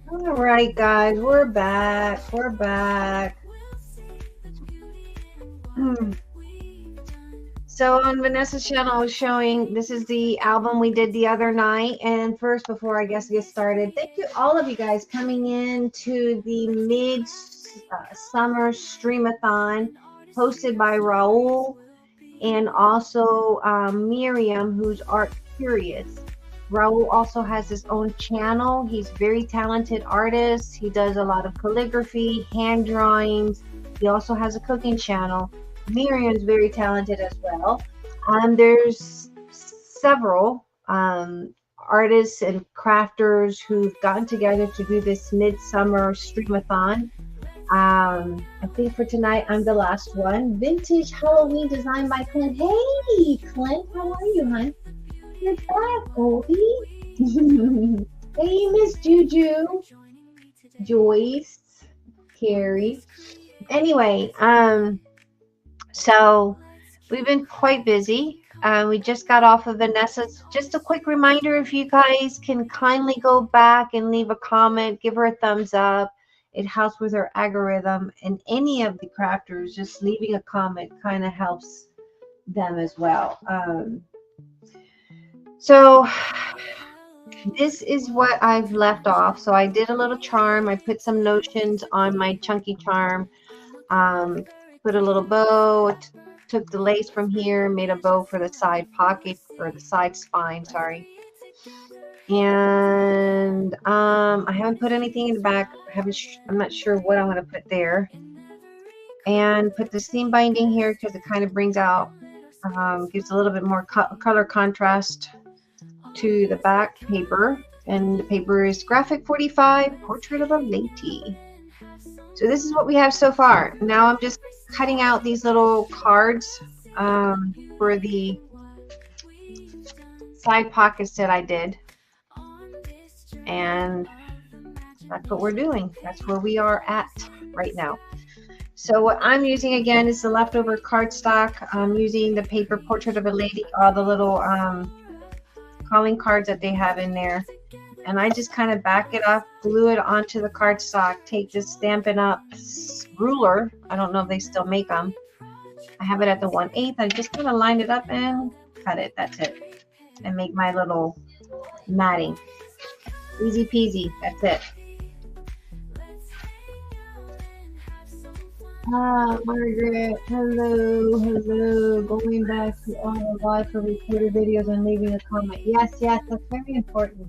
All right, guys, we're back. We're back. So on Vanessa's channel, I was showing this is the album we did the other night. And first, before I guess get started, thank you all of you guys coming in to the mid-summer streamathon hosted by Raul and also Miriam, who's art curious. Raul also has his own channel. He's a very talented artist. He does a lot of calligraphy, hand drawings. He also has a cooking channel. Miriam's very talented as well. There's several artists and crafters who've gotten together to do this midsummer streamathon. I think for tonight I'm the last one. Vintage Halloween design by Clint. Hey, Clint, how are you, hon? You're back, Goldie. Hey, Miss Juju, Joyce, Carrie. Anyway, so we've been quite busy. We just got off of Vanessa's. Just a quick reminder, if you guys can kindly go back and leave a comment, give her a thumbs up. It helps with her algorithm. And any of the crafters, just leaving a comment kind of helps them as well. So this is what I've left off. So I did a little charm. I put some notions on my chunky charm. Put a little bow, took the lace from here, made a bow for the side pocket, or the side spine, sorry. And I haven't put anything in the back. I'm not sure what I'm going to put there. And put the seam binding here because it kind of brings out, gives a little bit more color contrast to the back paper. And the paper is Graphic 45, Portrait of a Lady. So this is what we have so far. Now I'm just cutting out these little cards for the side pockets that I did. And that's what we're doing. That's where we are at right now. So what I'm using again is the leftover cardstock. I'm using the paper Portrait of a Lady, all the little calling cards that they have in there. And I just kind of back it up, glue it onto the cardstock, take this Stampin' Up ruler. I don't know if they still make them. I have it at the 1/8. I just kind of line it up and cut it. That's it. And make my little matting. Easy peasy. That's it. Margaret, hello, hello. Going back to all the live for recorded videos and leaving a comment. Yes, that's very important.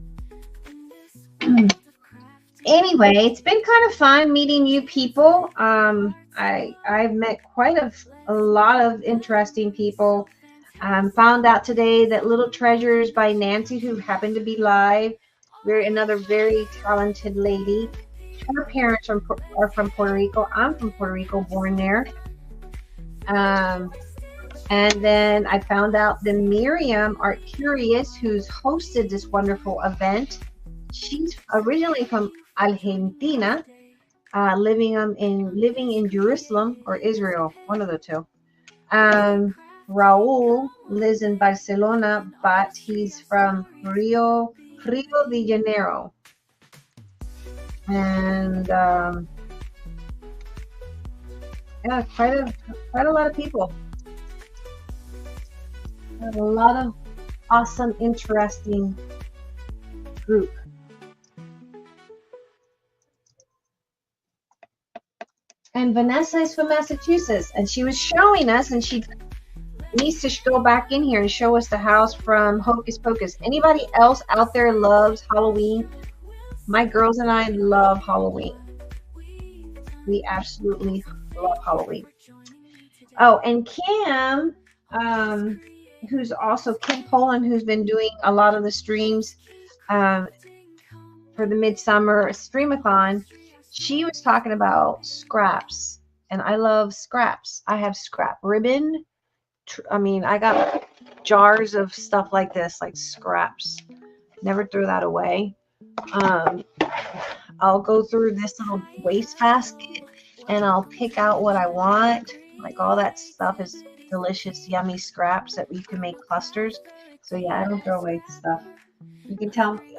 Anyway, it's been kind of fun meeting new people. I've met quite a lot of interesting people. Found out today that Little Treasures by Nancy, who happened to be live, another very talented lady. Her parents are from Puerto Rico. I'm from Puerto Rico, born there. And then I found out that Miriam, Art Curious, who's hosted this wonderful event. She's originally from Argentina, living in Jerusalem or Israel, one of the two. Raul lives in Barcelona, but he's from Rio de Janeiro. And yeah, quite a lot of people. A lot of awesome, interesting group. And Vanessa is from Massachusetts, and she was showing us, and she needs to go back in here and show us the house from Hocus Pocus. Anybody else out there loves Halloween? My girls and I love Halloween. We absolutely love Halloween. Oh, and Kim, who's also Kim Poland, who's been doing a lot of the streams for the Midsummer Streamathon. She was talking about scraps, and I love scraps. I have scrap ribbon. I got jars of stuff like this, like scraps. Never throw that away. I'll go through this little wastebasket and I'll pick out what I want. Like all that stuff is delicious, yummy scraps that you can make clusters. So yeah, I don't throw away the stuff. You can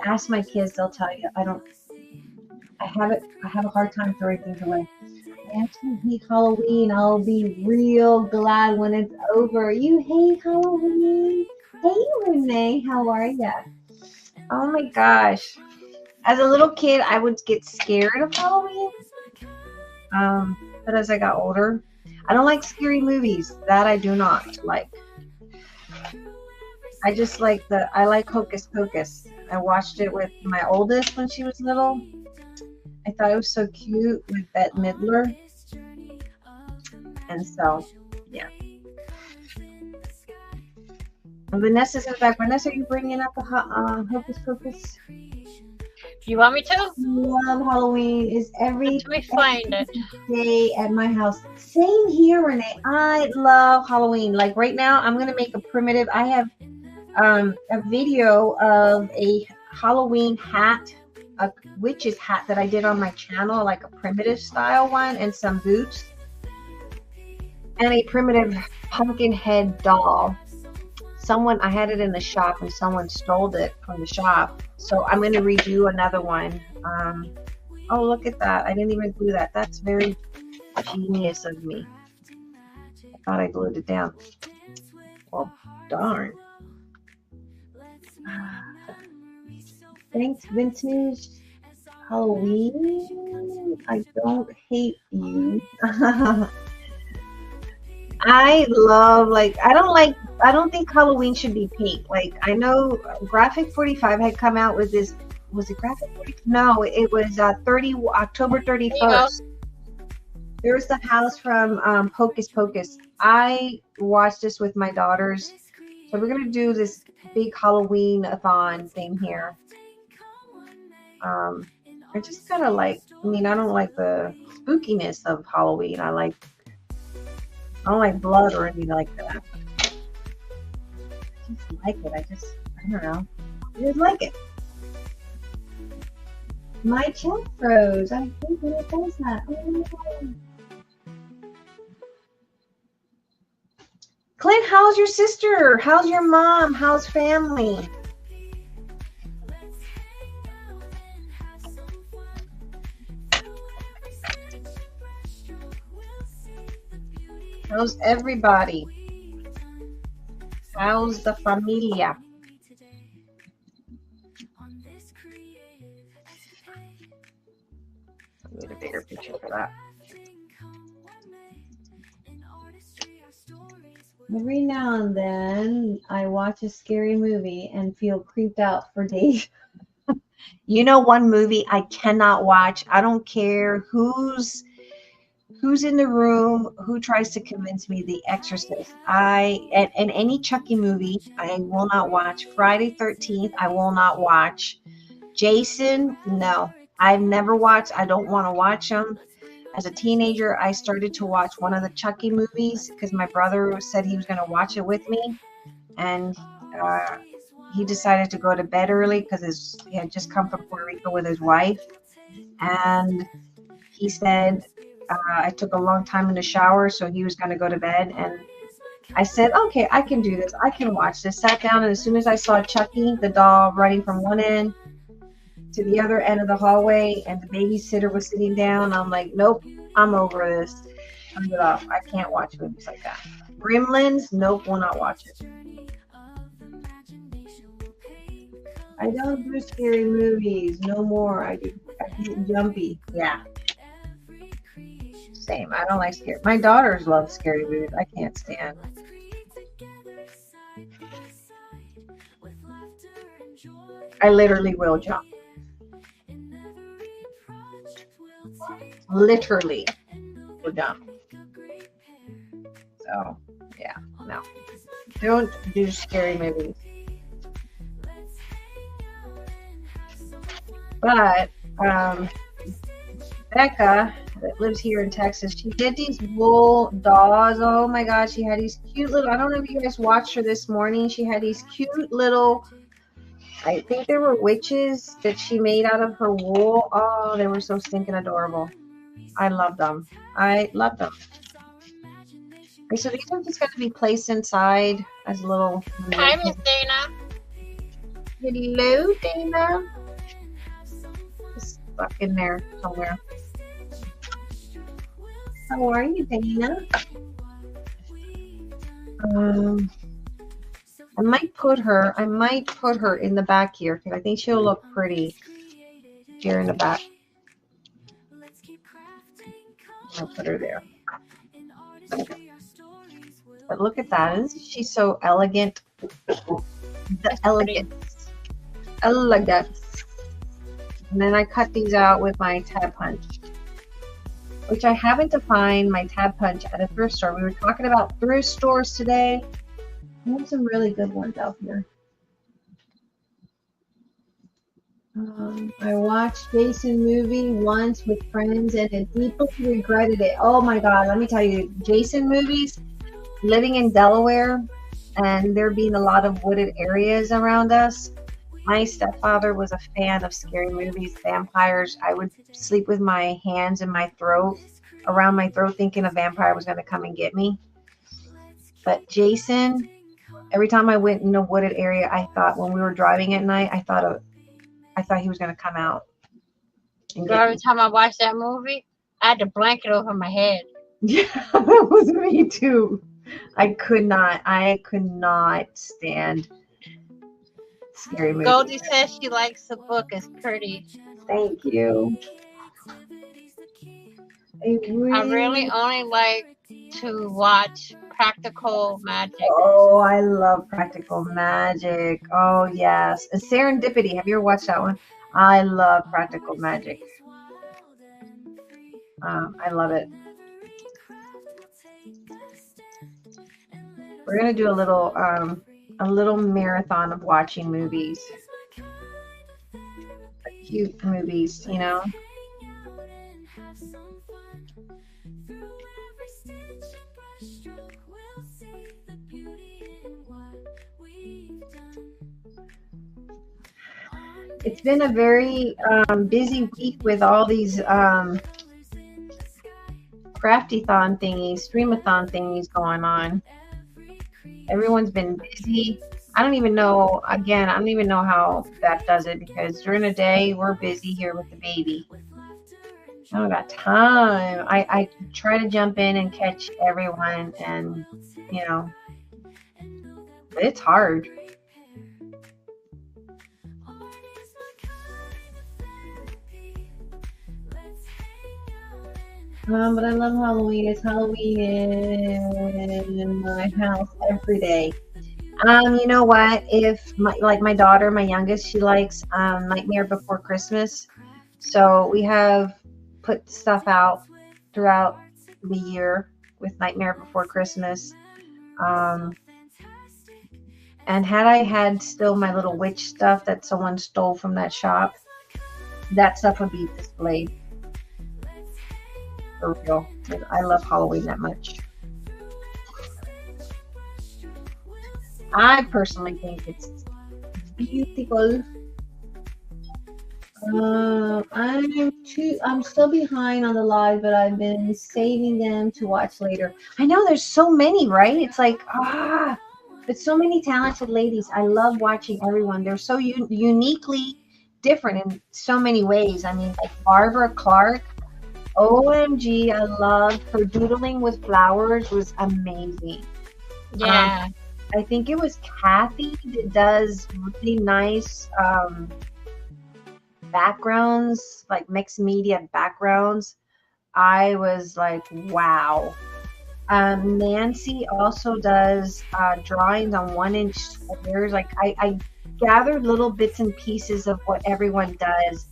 ask my kids, they'll tell you. I have a hard time throwing things away. I actually hate Halloween. I'll be real glad when it's over. You hate Halloween? Hey, Renee, how are ya? Oh my gosh. As a little kid, I would get scared of Halloween. But as I got older, I don't like scary movies. That I do not like. I just like I like Hocus Pocus. I watched it with my oldest when she was little. I thought it was so cute with Bette Midler. And so, yeah. And Vanessa's in the back. Vanessa, are you bringing up a Hocus Pocus? You want me to? Love Halloween. Is every find day at my house. Same here, Renee. I love Halloween. Like right now, I'm gonna make a primitive. I have a video of a Halloween hat, a witch's hat that I did on my channel, like a primitive style one, and some boots, and a primitive pumpkin head doll. I had it in the shop and someone stole it from the shop. So I'm going to redo another one. Oh, look at that. I didn't even glue that. That's very genius of me. I thought I glued it down. Well, darn. Thanks, Vintage Halloween. I don't hate you. I don't think Halloween should be pink. Like, I know Graphic 45 had come out with this. Was it Graphic 45? No, it was October 31st. There's the house from Hocus Pocus. I watched this with my daughters. So we're going to do this big Halloween-a-thon thing here. I just kind of like, I don't like the spookiness of Halloween. I don't like blood or anything like that. I just like it. I don't know. I just like it. My chat froze. I think when it does that. Oh my God. Clint, how's your sister? How's your mom? How's family? How's everybody? How's the familia? I need a bigger picture for that. Every now and then, I watch a scary movie and feel creeped out for days. You know, one movie I cannot watch. I don't care who's in the room, who tries to convince me. The Exorcist. And any Chucky movie, I will not watch. Friday 13th, I will not watch. Jason, no. I've never watched. I don't want to watch them. As a teenager, I started to watch one of the Chucky movies because my brother said he was going to watch it with me. And he decided to go to bed early because he had just come from Puerto Rico with his wife. And he said, I took a long time in the shower, so he was going to go to bed. And I said, okay, I can do this. I can watch this. Sat down, and as soon as I saw Chucky, the doll, running from one end to the other end of the hallway, and the babysitter was sitting down, I'm like, nope, I'm over this. Turn it off. I can't watch movies like that. Gremlins, nope, will not watch it. I don't do scary movies no more. I get jumpy. Yeah. Same. I don't like scary. My daughters love scary movies. I can't stand. I literally will jump. Literally will jump. So, yeah, no. Don't do scary movies. But, Becca, that lives here in Texas, she did these wool dolls. Oh my gosh, she had these cute little, I don't know if you guys watched her this morning. She had these cute little, I think they were witches that she made out of her wool. Oh, they were so stinking adorable. I love them. I love them. Okay, so these are just going to be placed inside as little. Hi, Miss Dana. Hello, Dana. stuck in there somewhere. How are you, Dana? I might put her in the back here because I think she'll look pretty here in the back. I'll put her there. But look at that. Isn't she so elegant? The elegance. Elegance. And then I cut these out with my tab punch, which I happened to find my tab punch at a thrift store. We were talking about thrift stores today. There's some really good ones out here. I watched Jason movie once with friends and I deeply regretted it. Oh my God, let me tell you, Jason movies, living in Delaware and there being a lot of wooded areas around us. My stepfather was a fan of scary movies, vampires. I would sleep with my hands in my throat, around my throat, thinking a vampire was going to come and get me. But Jason, every time I went in a wooded area, I thought when we were driving at night, I thought he was going to come out. Every time I watched that movie, I had a blanket over my head. Yeah, that was me too. I could not stand scary movies. Goldie says she likes the book. It's pretty. Thank you. I really only like to watch Practical Magic. Oh, I love Practical Magic. Oh, yes. And Serendipity. Have you ever watched that one? I love Practical Magic. I love it. We're going to do a little marathon of watching movies. Cute movies, you know? It's been a very busy week with all these crafty-thon thingies, streamathon thingies going on. Everyone's been busy. I don't even know how that does it because during the day we're busy here with the baby. I don't got time. I try to jump in and catch everyone and, you know, but it's hard. But I love Halloween. It's Halloween in my house every day. You know what? If my daughter, my youngest, she likes Nightmare Before Christmas. So we have put stuff out throughout the year with Nightmare Before Christmas. And had I had still my little witch stuff that someone stole from that shop, that stuff would be displayed. For real. I love Halloween that much. I personally think it's beautiful. I'm still behind on the live, but I've been saving them to watch later. I know there's so many, right? It's like, but so many talented ladies. I love watching everyone. They're so uniquely different in so many ways. I mean, like Barbara Clark. OMG, I loved her doodling with flowers was amazing. Yeah. I think it was Kathy that does really nice backgrounds, like mixed media backgrounds. I was like, wow. Nancy also does drawings on 1-inch squares. Like I gathered little bits and pieces of what everyone does.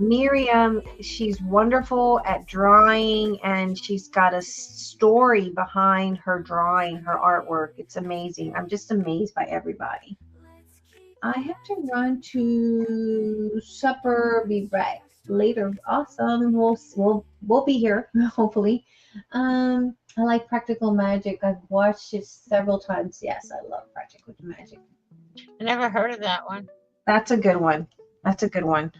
Miriam, she's wonderful at drawing and she's got a story behind her drawing, her artwork. It's amazing. I'm just amazed by everybody. I have to run to supper, be back later. Awesome. We'll be here, hopefully. I like Practical Magic. I've watched it several times. Yes, I love Practical Magic. I never heard of that one. That's a good one. That's a good one.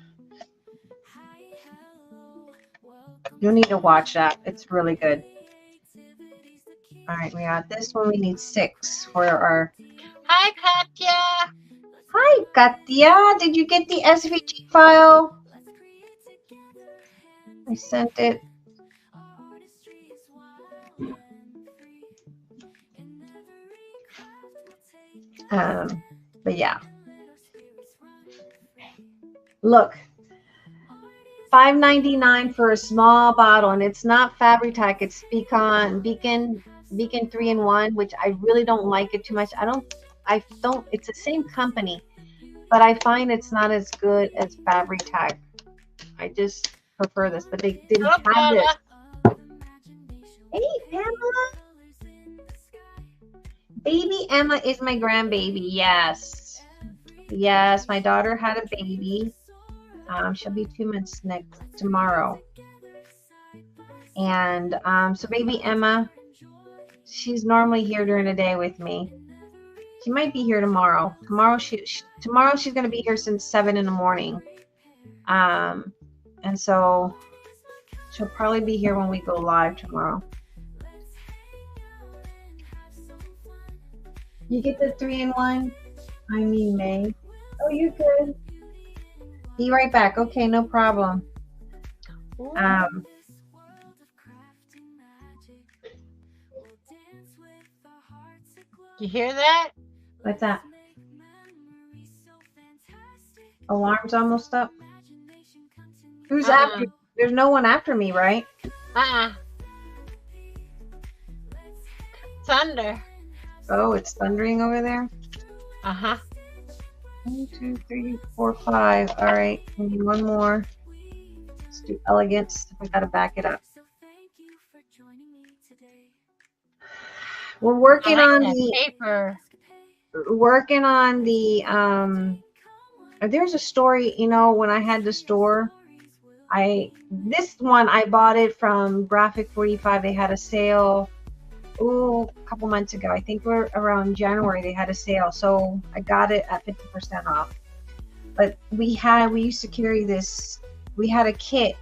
You'll need to watch that. It's really good. All right, we got this one. We need 6 for our... Hi, Katya. Hi, Katya. Did you get the SVG file? I sent it. But yeah. Look, $5.99 for a small bottle, and it's not Fabri-Tac. It's Beacon 3-in-1, which I really don't like it too much. It's the same company, but I find it's not as good as Fabri-Tac. I just prefer this, but they didn't have this. Hey, Pamela. Baby Emma is my grandbaby. Yes. Yes, my daughter had a baby. She'll be 2 months tomorrow. And so baby Emma, she's normally here during the day with me. She might be here tomorrow. Tomorrow she's going to be here since 7 in the morning. And so she'll probably be here when we go live tomorrow. You get the 3-in-1? I mean, May. Oh, you're good. Be right back. Okay, no problem. You hear that? What's that? Alarm's almost up. Who's after? There's no one after me, right? Thunder. Oh, it's thundering over there? 1, 2, 3, 4, 5. All right, we need one more. Let's do elegance. We gotta back it up. We're working on the paper. Working on the there's a story, you know, when I had the store, this one I bought it from Graphic 45. They had a sale a couple months ago. I think we're around January they had a sale, so I got it at 50% off. But we used to carry this. We had a kit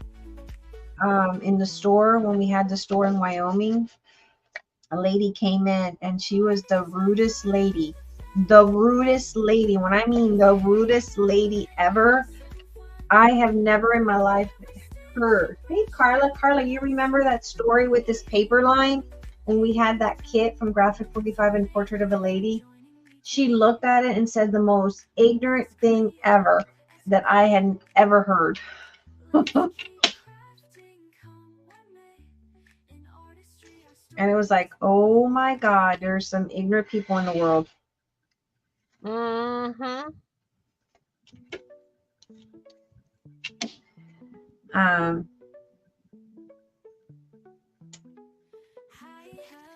in the store when we had the store in Wyoming. A lady came in and she was the rudest lady. The rudest lady. When I mean the rudest lady ever, I have never in my life heard. Hey, Carla. Carla, you remember that story with this paper line when we had that kit from Graphic 45 and Portrait of a Lady? She looked at it and said the most ignorant thing ever that I had ever heard. And it was like, oh my God, there's some ignorant people in the world.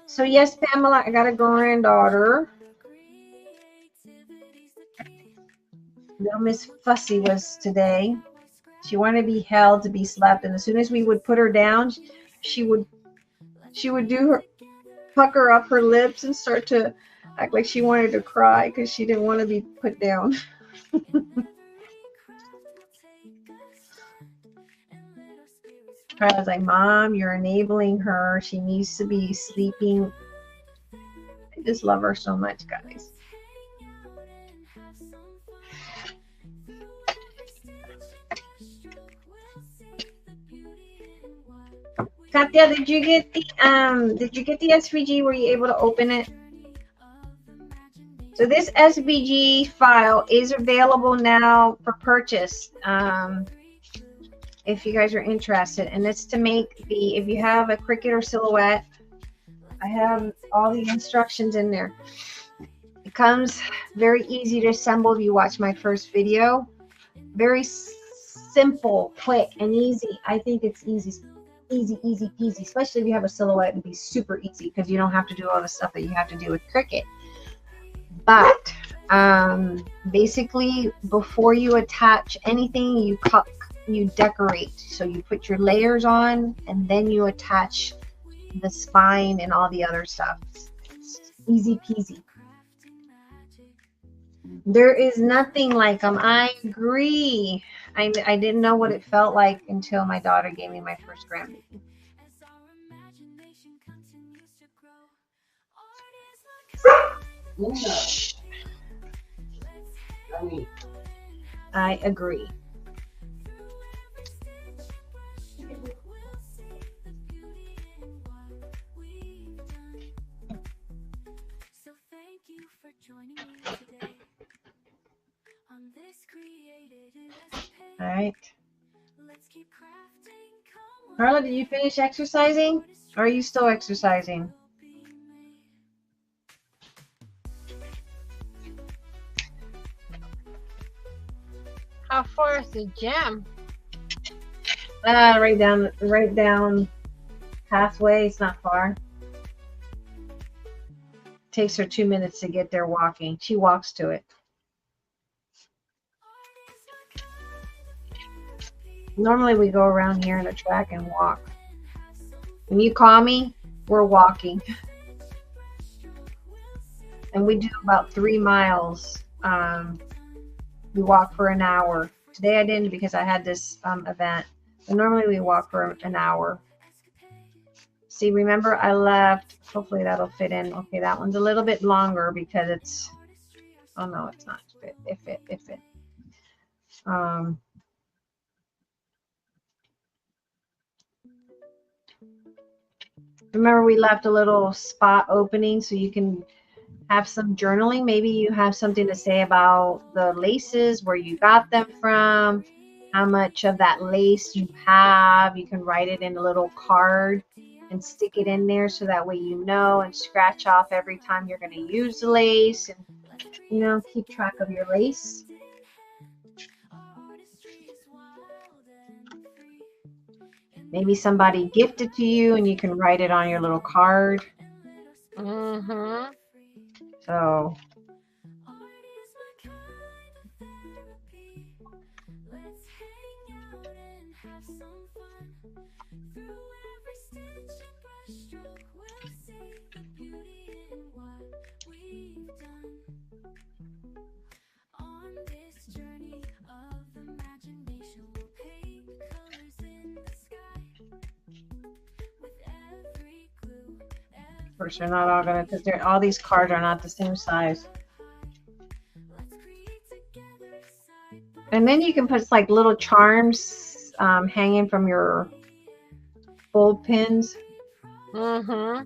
So yes, Pamela, I got a granddaughter. Little Miss Fussy was today. She wanted to be held, to be slept, and as soon as we would put her down, she would pucker up her lips and start to act like she wanted to cry because she didn't want to be put down. I was like, Mom, you're enabling her. She needs to be sleeping. I just love her so much, guys. Katya, did you get the SVG? Were you able to open it? So this SVG file is available now for purchase. If you guys are interested, and it's to make if you have a Cricut or Silhouette, I have all the instructions in there. It comes very easy to assemble if you watch my first video. Very simple, quick, and easy. I think it's easy peasy, especially if you have a Silhouette. It'd be super easy because you don't have to do all the stuff that you have to do with Cricut. But basically, before you attach anything, you decorate. So you put your layers on and then you attach the spine and all the other stuff. It's easy peasy. There is nothing like them. I agree. I didn't know what it felt like until my daughter gave me my first grandbaby. I agree. All right. Carla, did you finish exercising? Or are you still exercising? How far is the gym? Right down halfway. It's not far. Takes her 2 minutes to get there walking. She walks to it. Normally we go around here in the track and walk. When you call me, we're walking. And we do about 3 miles. We walk for an hour. Today I didn't because I had this event. But normally we walk for an hour. See, remember I left. Hopefully that'll fit in. Okay, that one's a little bit longer because it's. Oh no, it's not. It fit. Remember we left a little spot opening so you can have some journaling. Maybe you have something to say about the laces, where you got them from, how much of that lace you have. You can write it in a little card and stick it in there so that way you know, and scratch off every time you're going to use the lace, and you know, keep track of your lace. Maybe somebody gifted to you and you can write it on your little card. Mm-hmm. So of course they're not all gonna, because all these cards are not the same size. And then you can put like little charms hanging from your bulb pins. Mm-hmm.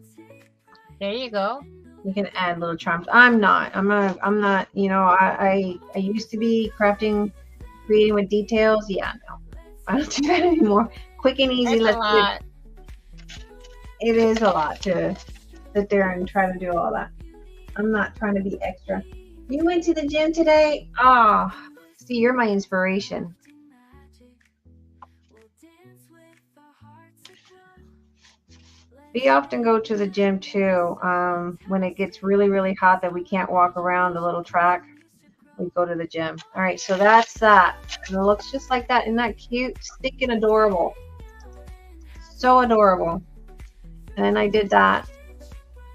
There you go. You can add little charms. I'm not, you know, I used to be creating with details. Yeah, no, I don't do that anymore. Quick and easy. That's a lot. It is a lot to sit there and try to do all that. I'm not trying to be extra. You went to the gym today? Oh, see, you're my inspiration. We often go to the gym too. When it gets really, really hot that we can't walk around the little track, we go to the gym. All right, so that's that. And it looks just like that. Isn't that cute? Stinking adorable. So adorable. And then I did that.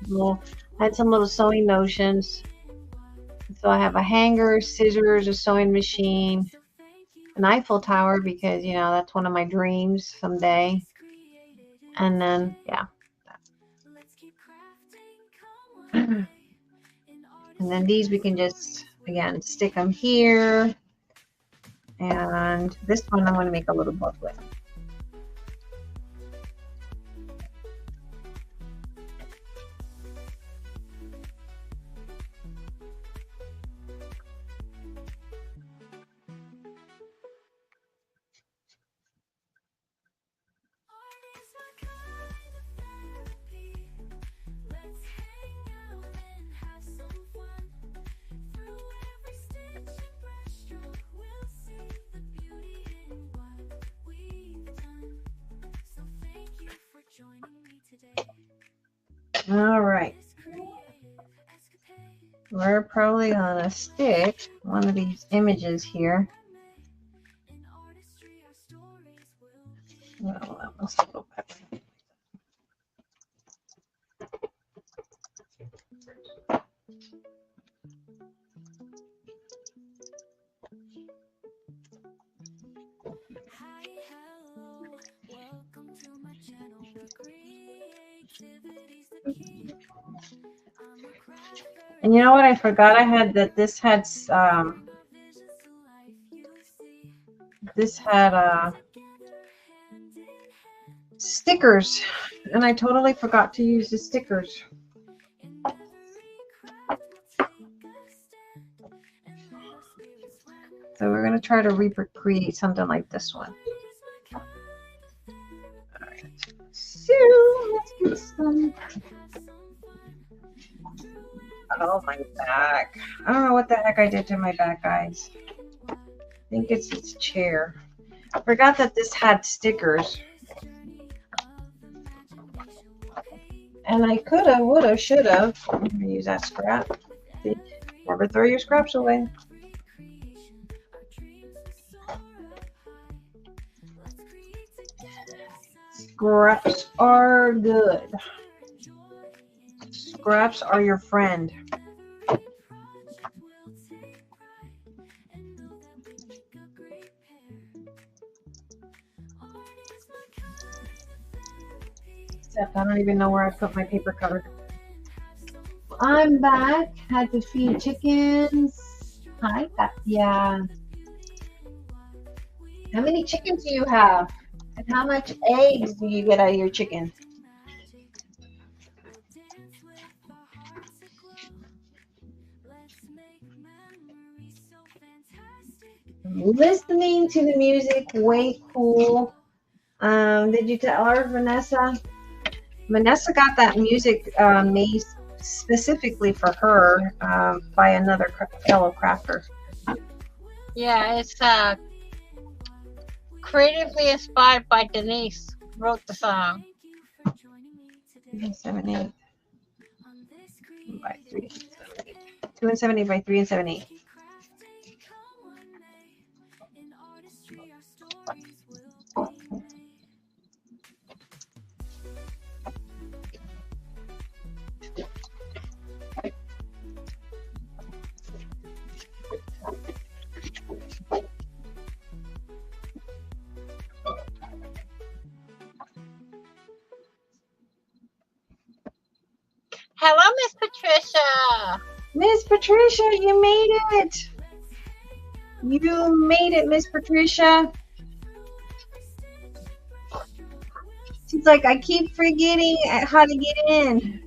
I had some little sewing notions. So I have a hanger, scissors, a sewing machine, an Eiffel Tower, because, you know, that's one of my dreams someday. And then, yeah. And then these we can just, again, stick them here. And this one I'm going to make a little booklet. All right. We're probably going to stick one of these images here. Well, that must go back. And you know what? I forgot I had that. This had This had stickers, and I totally forgot to use the stickers. So we're going to try to recreate something like this one. All right. So let's get some. Oh, my back. I don't know what the heck I did to my back, guys. I think it's this chair. I forgot that this had stickers. And I could have, would have, should have. I'm going to use that scrap. See? Never throw your scraps away. Scraps are good. Scraps are your friend. Except I don't even know where I put my paper cutter. I'm back. Had to feed chickens. Hi, Katya. How many chickens do you have? And how much eggs do you get out of your chicken? Listening to the music, way cool. Did you tell her, Vanessa? Vanessa got that music made specifically for her by another fellow crafter. Yeah, it's creatively inspired by Denise. Wrote the song. 7, 8 by 3, 7, 8. 2 and 7, 8 by 3 and 7, 8. Hello, Miss Patricia. Miss Patricia, you made it. You made it, Miss Patricia. She's like, I keep forgetting how to get in.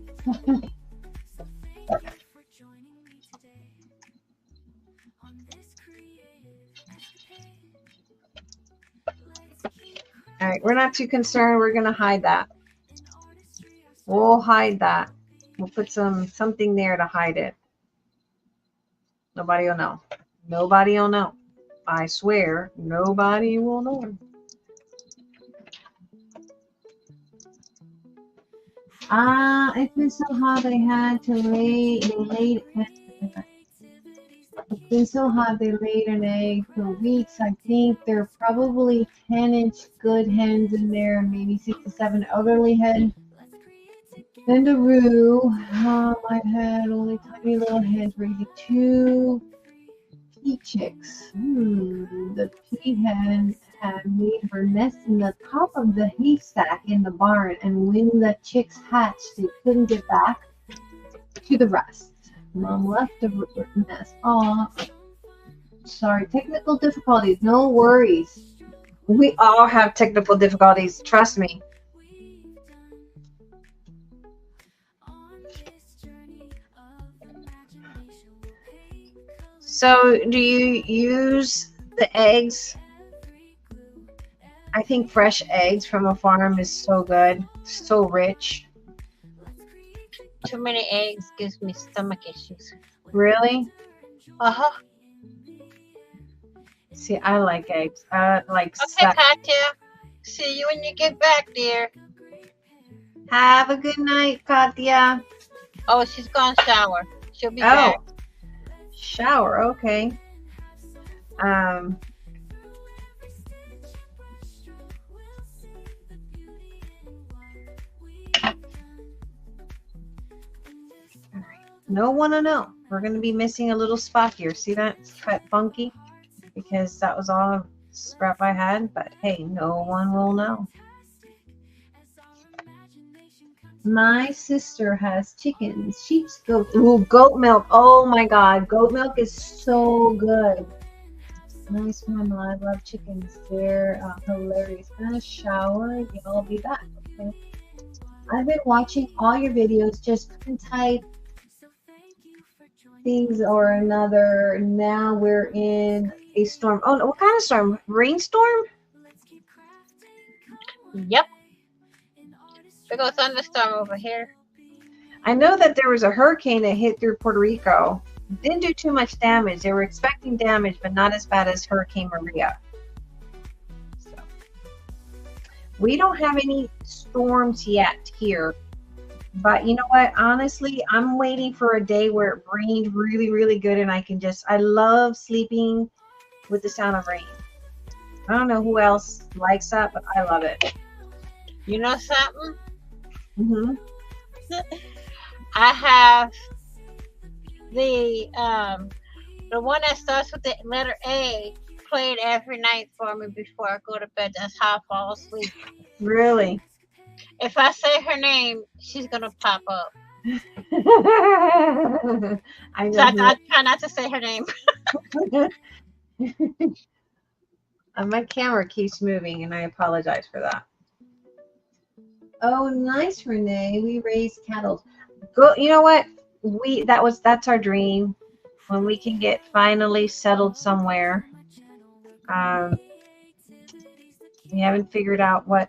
All right, we're not too concerned. We're going to hide that. We'll hide that. We'll put something there to hide it. Nobody will know. Nobody will know. I swear, nobody will know. It's been so hot they had to lay. It's been so hot they laid an egg for weeks. I think there are probably 10-inch good hens in there, maybe 6 to 7 elderly hens. Kangaroo. I've had only tiny little hens raising 2 pea chicks. The pea hen had made her nest in the top of the haystack in the barn, and when the chicks hatched, they couldn't get back to the rest. Mom left the nest. Aw, sorry, technical difficulties. No worries. We all have technical difficulties. Trust me. So, do you use the eggs? I think fresh eggs from a farm is so good, so rich. Too many eggs gives me stomach issues. Really? Uh-huh. See, I like eggs. I like Okay, Katya. See you when you get back, dear. Have a good night, Katya. Oh, she's gone shower. She'll be back. Shower, okay. No one will know. We're going to be missing a little spot here. See that? It's cut funky because that was all the scrap I had. But hey, no one will know. My sister has chickens, sheep's, goats. Ooh, goat milk. Oh my God. Goat milk is so good. Nice one. I love chickens. They're hilarious. Gonna shower. Y'all be back. Okay. I've been watching all your videos. Just couldn't type things or another. Now we're in a storm. Oh, no, what kind of storm? Rainstorm? Yep. Big old thunderstorm over here. I know that there was a hurricane that hit through Puerto Rico. Didn't do too much damage. They were expecting damage, but not as bad as Hurricane Maria. So we don't have any storms yet here. But you know what? Honestly, I'm waiting for a day where it rained really, really good and I love sleeping with the sound of rain. I don't know who else likes that, but I love it. You know something? Mm-hmm. I have the one that starts with the letter A played every night for me before I go to bed. That's how I fall asleep. Really? If I say her name, she's gonna pop up. I So know. I try not to say her name. My camera keeps moving, and I apologize for that. Oh, nice, Renee. We raise cattle. Go. You know what? That's our dream. When we can get finally settled somewhere. We haven't figured out what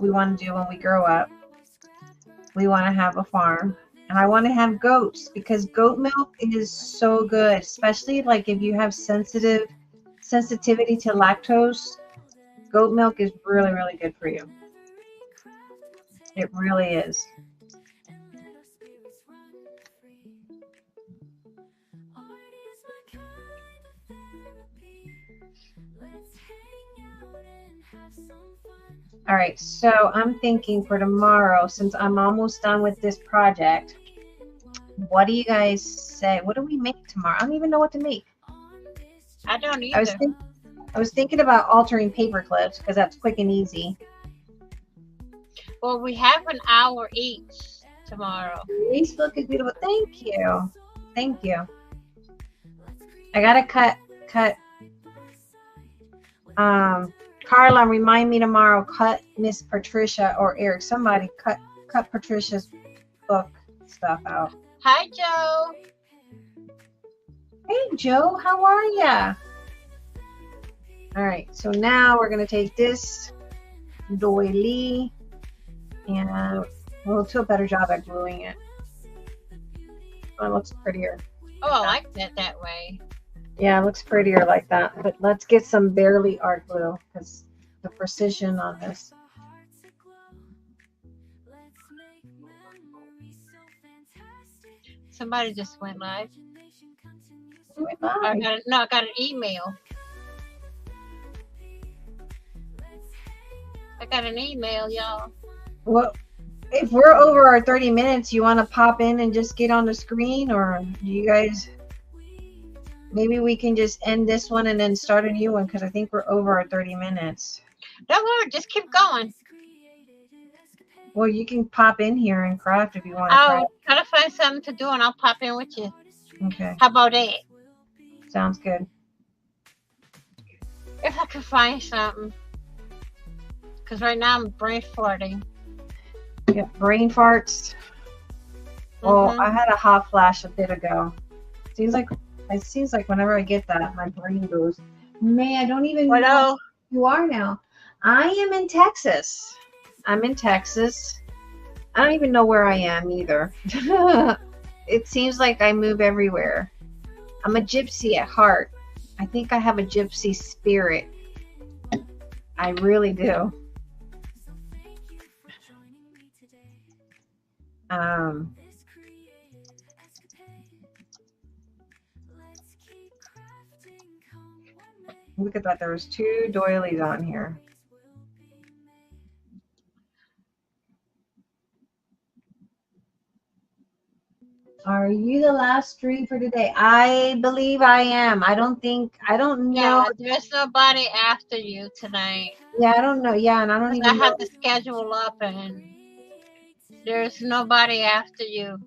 we want to do when we grow up. We want to have a farm, and I want to have goats because goat milk is so good, especially like if you have sensitivity to lactose. Goat milk is really, really good for you. It really is. All right, so I'm thinking for tomorrow, since I'm almost done with this project, what do you guys say? What do we make tomorrow? I don't even know what to make. I don't either. I was thinking about altering paper clips because that's quick and easy. Well, we have an hour each tomorrow. Facebook is beautiful. Thank you. Thank you. I gotta cut. Carla, remind me tomorrow. Cut Miss Patricia or Eric. Somebody cut Patricia's book stuff out. Hi, Joe. Hey, Joe. How are ya? All right. So now we're gonna take this doily and we'll do a better job at gluing it. Oh, it looks prettier. Oh, I like that way. Yeah, it looks prettier like that. But let's get some barely art glue because the precision on this. Somebody just went live. Went live. I got an email. I got an email, y'all. Well, if we're over our 30 minutes, you want to pop in and just get on the screen, or do you guys? Maybe we can just end this one and then start a new one because I think we're over our 30 minutes. Don't worry, just keep going. Well, you can pop in here and craft if you want to. I'll try to find something to do and I'll pop in with you. Okay. How about that? Sounds good. If I can find something. Because right now I'm brain farting. Yeah, brain farts. Oh, I had a hot flash a bit ago. It seems like whenever I get that, my brain goes, man, I don't even know who you are now. I am in Texas. I'm in Texas. I don't even know where I am either. It seems like I move everywhere. I'm a gypsy at heart. I think I have a gypsy spirit. I really do. Look at that. There was 2 doilies on here. Are you the last stream for today? I believe I am. I don't know. Yeah, there's nobody after you tonight. Yeah, I don't know. Yeah, and I don't even know. I have the schedule up and there's nobody after you.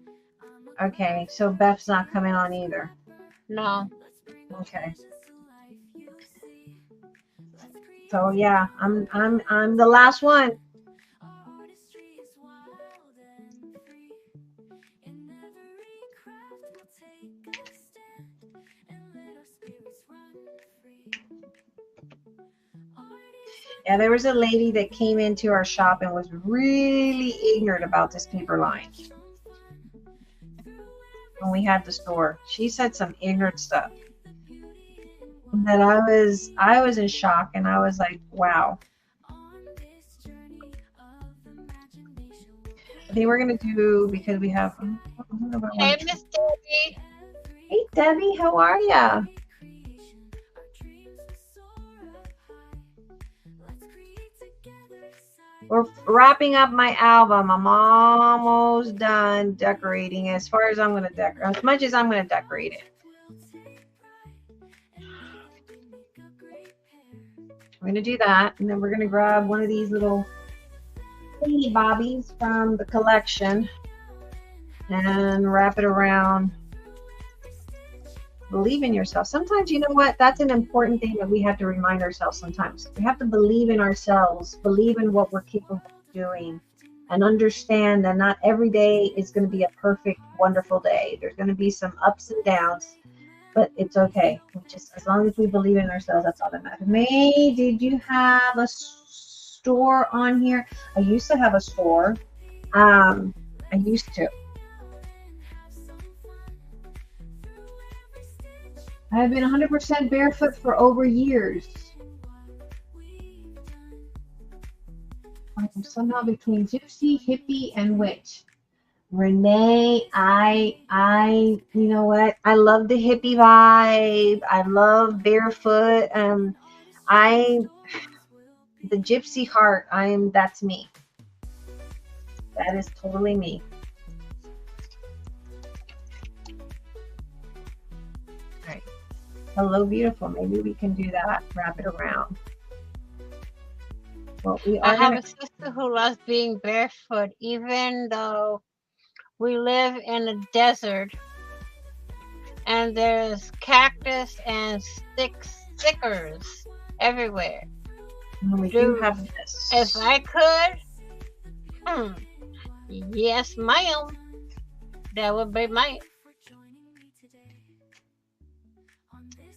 Okay, so Beth's not coming on either. No. Okay. So yeah, I'm the last one. Yeah, there was a lady that came into our shop and was really ignorant about this paper line when we had the store. She said some ignorant stuff that I was in shock, and I was like, wow. I think we're gonna do, because we have. Hey, Miss Debbie. Hey, Debbie, how are ya? We're wrapping up my album. I'm almost done decorating as far as I'm gonna decorate, as much as I'm gonna decorate it. We're gonna do that, and then we're gonna grab one of these little thingy bobbies from the collection and wrap it around. Believe in yourself. Sometimes, you know what? That's an important thing that we have to remind ourselves sometimes. We have to believe in ourselves, believe in what we're capable of doing, and understand that not every day is going to be a perfect, wonderful day. There's going to be some ups and downs, but it's okay. Just as long as we believe in ourselves, that's all that matters. May, did you have a store on here? I used to have a store. I used to. I've been 100% barefoot for over years. I'm somehow between gypsy, hippie, and witch. Renee, you know what? I love the hippie vibe. I love barefoot. The gypsy heart. That's me. That is totally me. All right. Hello, beautiful. Maybe we can do that. Wrap it around. Well, I have a sister who loves being barefoot, even though we live in a desert and there's cactus and stickers everywhere. We do have this. If I could, yes, ma'am. That would be mine.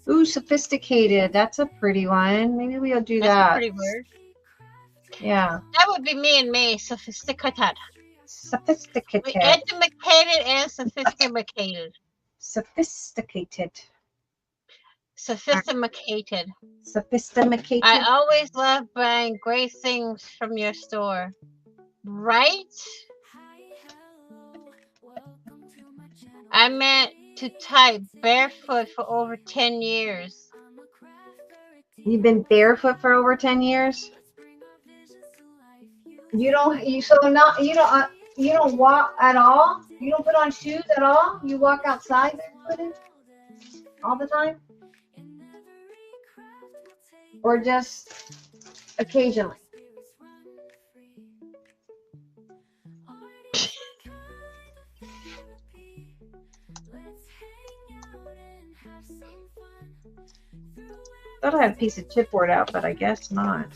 Ooh, sophisticated. That's a pretty one. Maybe we'll do that. That's a pretty word. Yeah. That would be me and me, sophisticated. Sophisticated. Educated and sophisticated. Sophisticated. Sophisticated. Sophisticated. I always love buying great things from your store. Right? I meant to type barefoot for over 10 years. You've been barefoot for over 10 years? You don't walk at all? You don't put on shoes at all? You walk outside barefooted all the time? Or just occasionally? Thought I had a piece of chipboard out, but I guess not.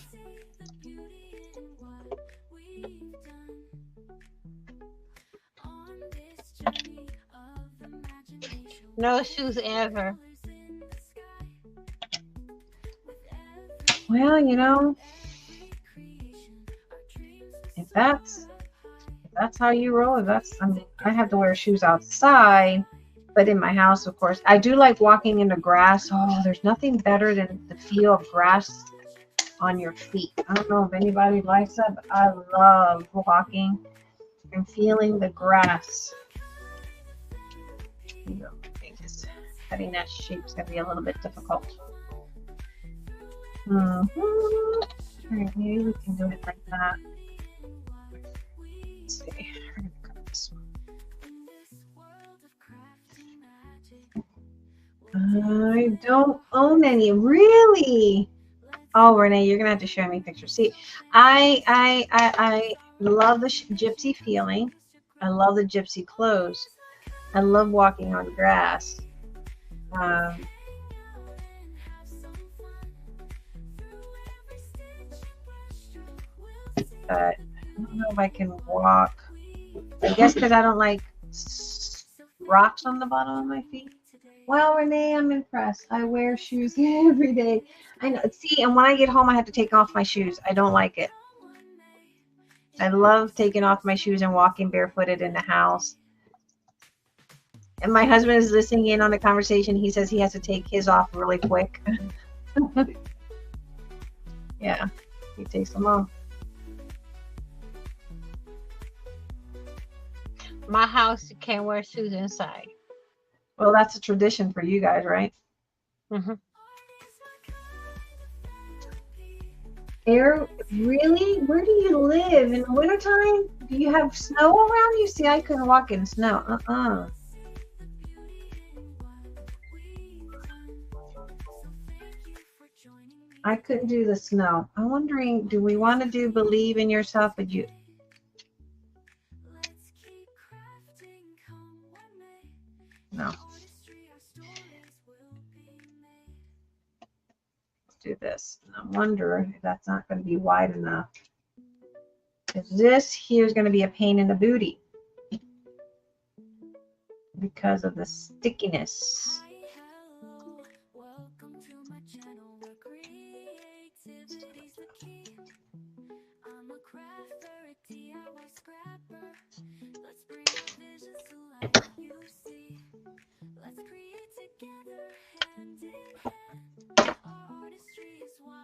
No shoes ever. Well, you know, if that's how you roll, I have to wear shoes outside, but in my house, of course. I do like walking in the grass. Oh, there's nothing better than the feel of grass on your feet. I don't know if anybody likes that, but I love walking and feeling the grass. Cutting that shape is going to be a little bit difficult. All right, maybe we can do it like that. Let's see. We're going to cut this one. I don't own any. Really? Oh, Renee, you're going to have to show me pictures. See, I love the gypsy feeling. I love the gypsy clothes. I love walking on grass. but I don't know if I can walk. I guess because I don't like rocks on the bottom of my feet. Well, Renee, I'm impressed. I wear shoes every day. I know. See, and when I get home, I have to take off my shoes. I don't like it. I love taking off my shoes and walking barefooted in the house. And my husband is listening in on the conversation. He says he has to take his off really quick. Yeah, he takes them off. My house, you can't wear shoes inside. Well, that's a tradition for you guys, right? Mm-hmm. Air, really? Where do you live? In the wintertime? Do you have snow around you? See, I couldn't walk in snow. I couldn't do the snow. I'm wondering, do we want to do Believe in Yourself? Would you? No. Let's do this. I wonder if that's not going to be wide enough. Because this here is going to be a pain in the booty because of the stickiness.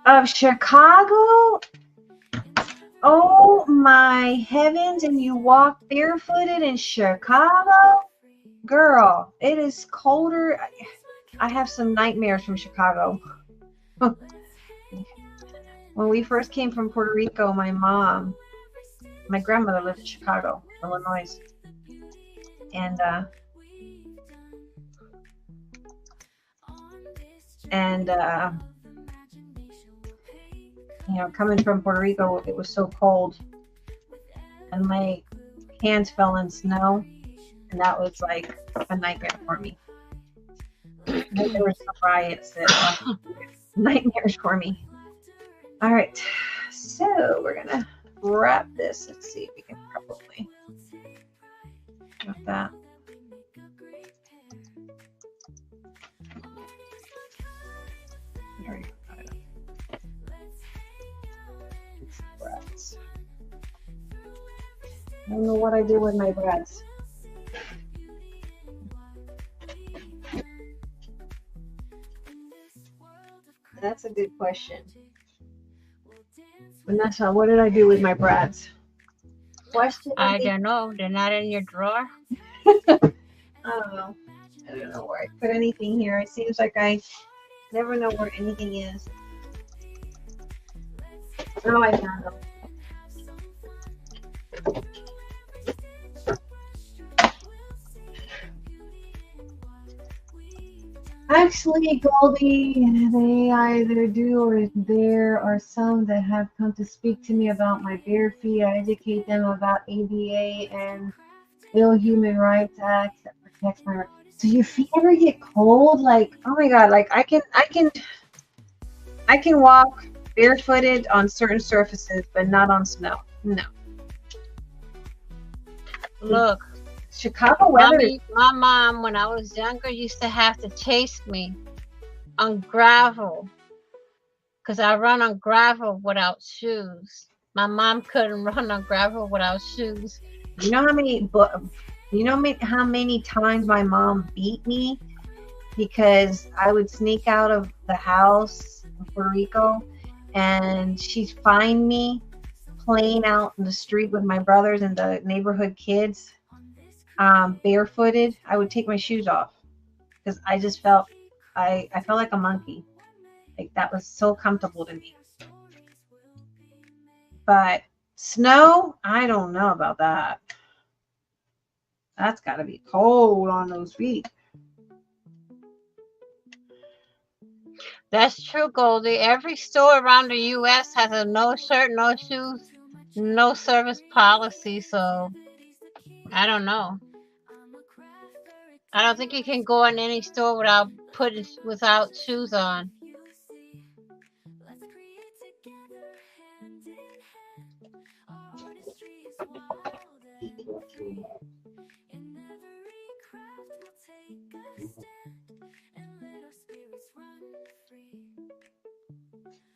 Of Chicago? Oh my heavens, and you walk barefooted in Chicago? Girl, it is colder. I have some nightmares from Chicago. When we first came from Puerto Rico, my grandmother lived in Chicago, Illinois. And you know, coming from Puerto Rico, it was so cold, and my hands fell in snow, and that was like a nightmare for me. There were some riots that nightmares for me. All right, so we're gonna wrap this. Let's see if we can probably got that. There you go. Breads. I don't know what I do with my breads. That's a good question. Vanessa, what did I do with my breads? I don't know. They're not in your drawer. I don't know. I don't know where I put anything here. It seems like I never know where anything is. Oh, I found them. Actually, Goldie, they either do or there are some that have come to speak to me about my bare feet. I educate them about ADA and Ill Human Rights Act that protects my rights. So your feet ever get cold? Like, oh my God, like I can walk barefooted on certain surfaces, but not on snow. No. Look, Chicago weather. My mom, when I was younger, used to have to chase me on gravel because I run on gravel without shoes. My mom couldn't run on gravel without shoes. You know how many times my mom beat me because I would sneak out of the house in Puerto Rico and she'd find me playing out in the street with my brothers and the neighborhood kids, barefooted. I would take my shoes off because I just felt I felt like a monkey. Like that was so comfortable to me. But snow, I don't know about that. That's got to be cold on those feet. That's true, Goldie. Every store around the U.S. has a no shirt, no shoes, no service policy. So I don't know. I don't think you can go in any store without shoes on.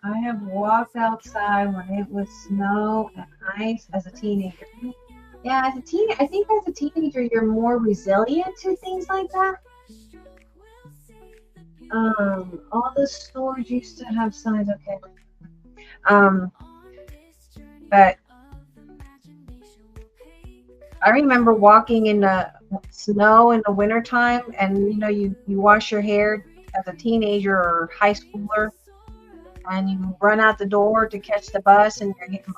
I have walked outside when it was snow and ice as a teenager. Yeah, I think as a teenager you're more resilient to things like that. All the stores used to have signs. Okay. Um, but I remember walking in the snow in the wintertime, and you wash your hair as a teenager or high schooler, and you run out the door to catch the bus, and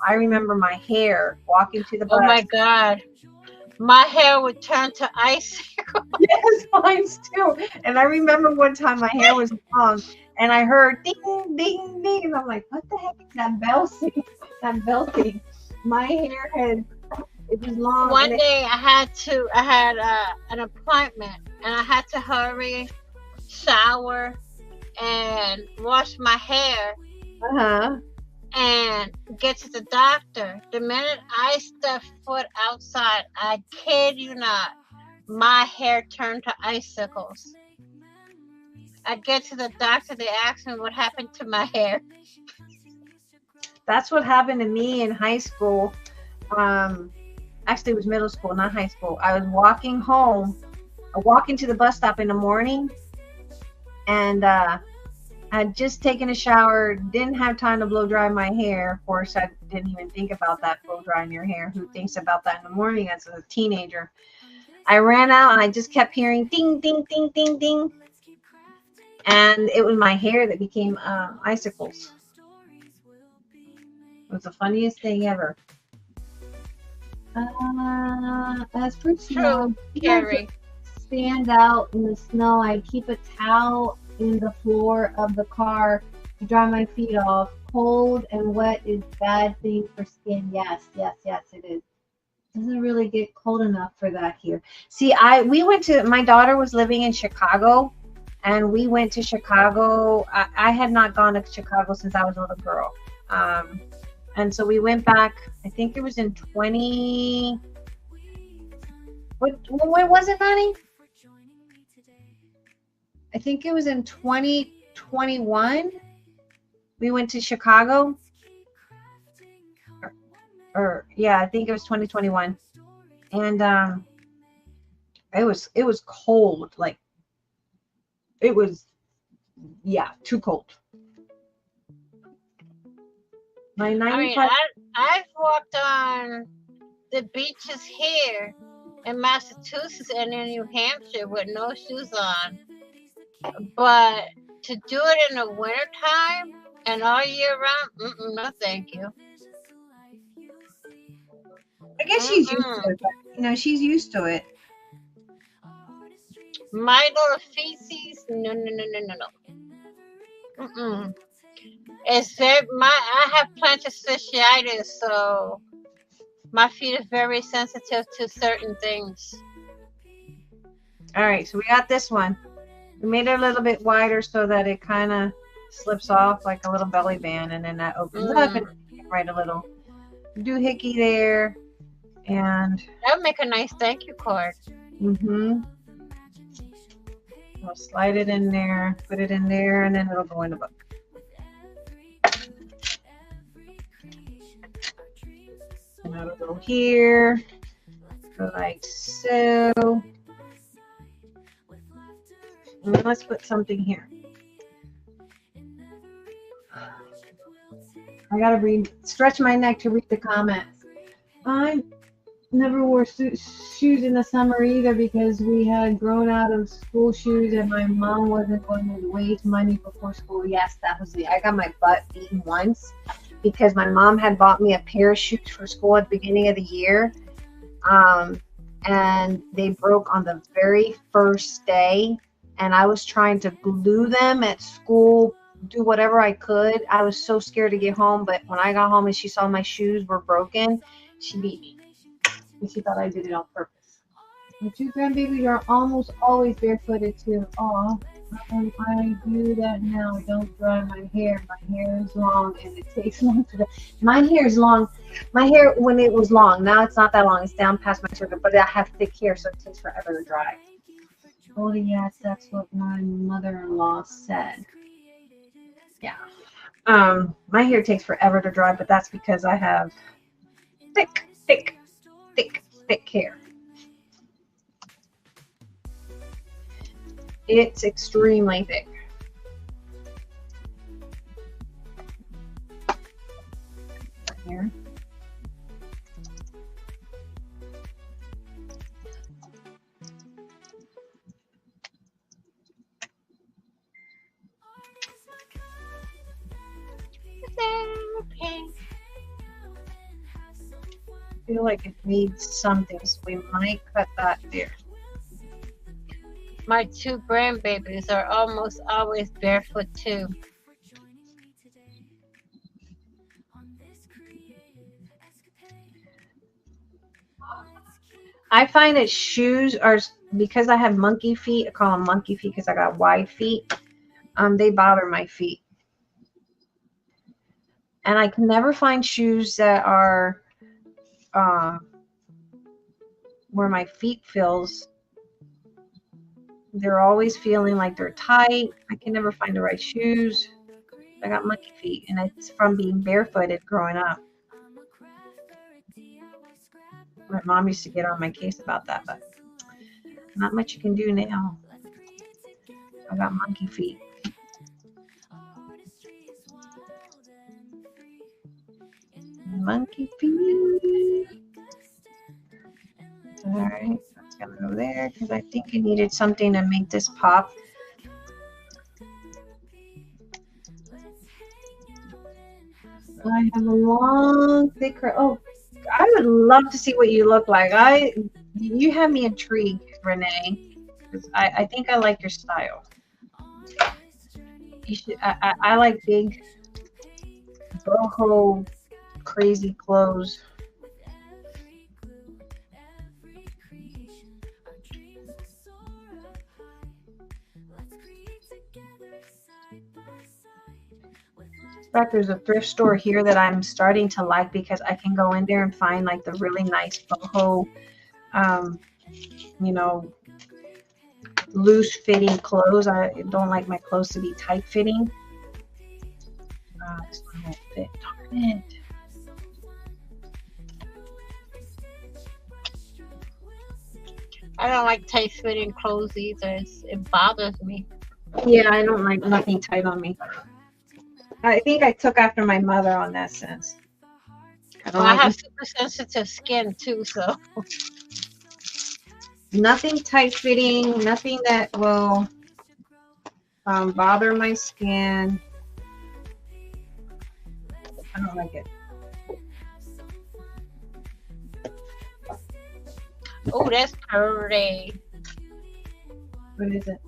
I remember my hair walking to the bus. Oh my God. My hair would turn to ice. Yes, mine too. And I remember one time my hair was long, and I heard ding, ding, ding, and I'm like, what the heck is that belting? That belting. My hair it was long. One day I had an appointment, and I had to hurry, shower, and wash my hair. And get to the doctor. The minute I stepped foot outside, I kid you not, my hair turned to icicles. I get to the doctor, they ask me what happened to my hair. That's what happened to me in high school. Actually, it was middle school, not high school. I was walking home, walking to the bus stop in the morning, and I'd just taken a shower, didn't have time to blow dry my hair. Of course, I didn't even think about that, blow drying your hair. Who thinks about that in the morning as a teenager? I ran out and I just kept hearing ding, ding, ding, ding, ding. And it was my hair that became icicles. It was the funniest thing ever. As for snow, Carrie. Stand out in the snow. I keep a towel in the floor of the car to dry my feet off. Cold and wet is bad thing for skin. Yes, it is. Doesn't really get cold enough for that here. See, my daughter was living in Chicago, and we went to Chicago. I had not gone to Chicago since I was a little girl. And so we went back, I think it was in when was it, honey? I think it was in 2021. We went to Chicago. I think it was 2021. And it was cold. Like, it was, too cold. I've walked on the beaches here in Massachusetts and in New Hampshire with no shoes on. But to do it in the wintertime and all year round, no thank you. I guess she's used to it. But, she's used to it. My little feces, no. I have plantar fasciitis, so my feet are very sensitive to certain things. All right, so we got this one. We made it a little bit wider so that it kind of slips off like a little belly band, and then that opens up and write a little doohickey there. And that would make a nice thank you card. We'll slide it in there, put it in there, and then it'll go in the book. And that'll go here, go like so. And let's put something here. I gotta stretch my neck to read the comments. I never wore shoes in the summer either because we had grown out of school shoes and my mom wasn't going to waste money before school. Yes, that was I got my butt beaten once because my mom had bought me a pair of shoes for school at the beginning of the year. And they broke on the very first day. And I was trying to glue them at school, do whatever I could. I was so scared to get home. But when I got home and she saw my shoes were broken, she beat me. And she thought I did it on purpose. My two grandbabies are almost always barefooted too. Aw. I do that now. Don't dry my hair. My hair is long and it takes long to dry. My hair is long. My hair when it was long. Now it's not that long. It's down past my shoulder, but I have thick hair, so it takes forever to dry. Oh yes, that's what my mother-in-law said. Yeah. My hair takes forever to dry, but that's because I have thick, thick, thick, thick hair. It's extremely thick. Here. I feel like it needs something, so we might cut that there. My two grandbabies are almost always barefoot too. I find that shoes are, because I have monkey feet, I call them monkey feet because I got wide feet. They bother my feet. And I can never find shoes that are where my feet feels. They're always feeling like they're tight. I can never find the right shoes. I got monkey feet, and it's from being barefooted growing up. My mom used to get on my case about that, but not much you can do now. I got monkey feet. Monkey feet. All right, that's gonna go there because I think I needed something to make this pop. I have a long, thick hair. Oh, I would love to see what you look like. You have me intrigued, Renee. I think I like your style. You should. I like big, boho, crazy clothes. In fact, there's a thrift store here that I'm starting to like because I can go in there and find like the really nice boho, you know, loose fitting clothes. I don't like my clothes to be tight fitting. This one won't fit. Darn it. I don't like tight fitting clothes either. It bothers me. Yeah, I don't like nothing tight on me. I think I took after my mother on that sense. I have super sensitive skin too, so nothing tight fitting, nothing that will bother my skin. I don't like it. Oh, that's pretty. What is it?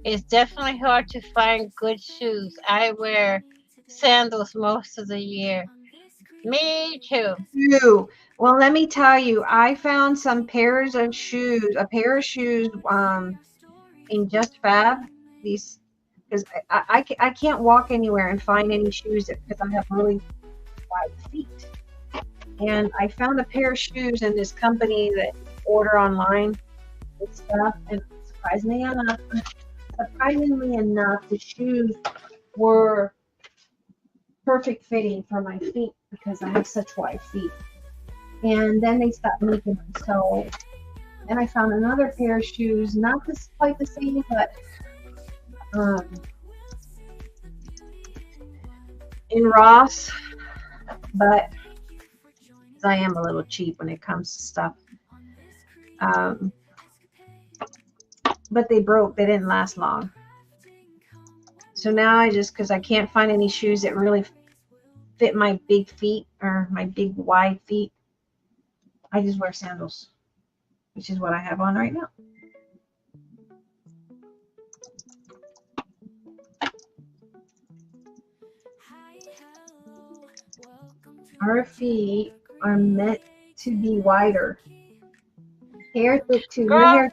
It's definitely hard to find good shoes. I wear sandals most of the year. Me too. Well, let me tell you, I found some pairs of shoes, a pair of shoes in Just Fab. These, because I can't walk anywhere and find any shoes because I have really wide feet. And I found a pair of shoes in this company that order online and stuff, and surprisingly enough, the shoes were perfect fitting for my feet because I have such wide feet. And then they stopped making them. So then I found another pair of shoes, not quite the same, but in Ross. But I am a little cheap when it comes to stuff. But they broke. They didn't last long. So now because I can't find any shoes that really fit my big feet or my big wide feet, I just wear sandals, which is what I have on right now. Our feet are meant to be wider. Hair thick too. Girl,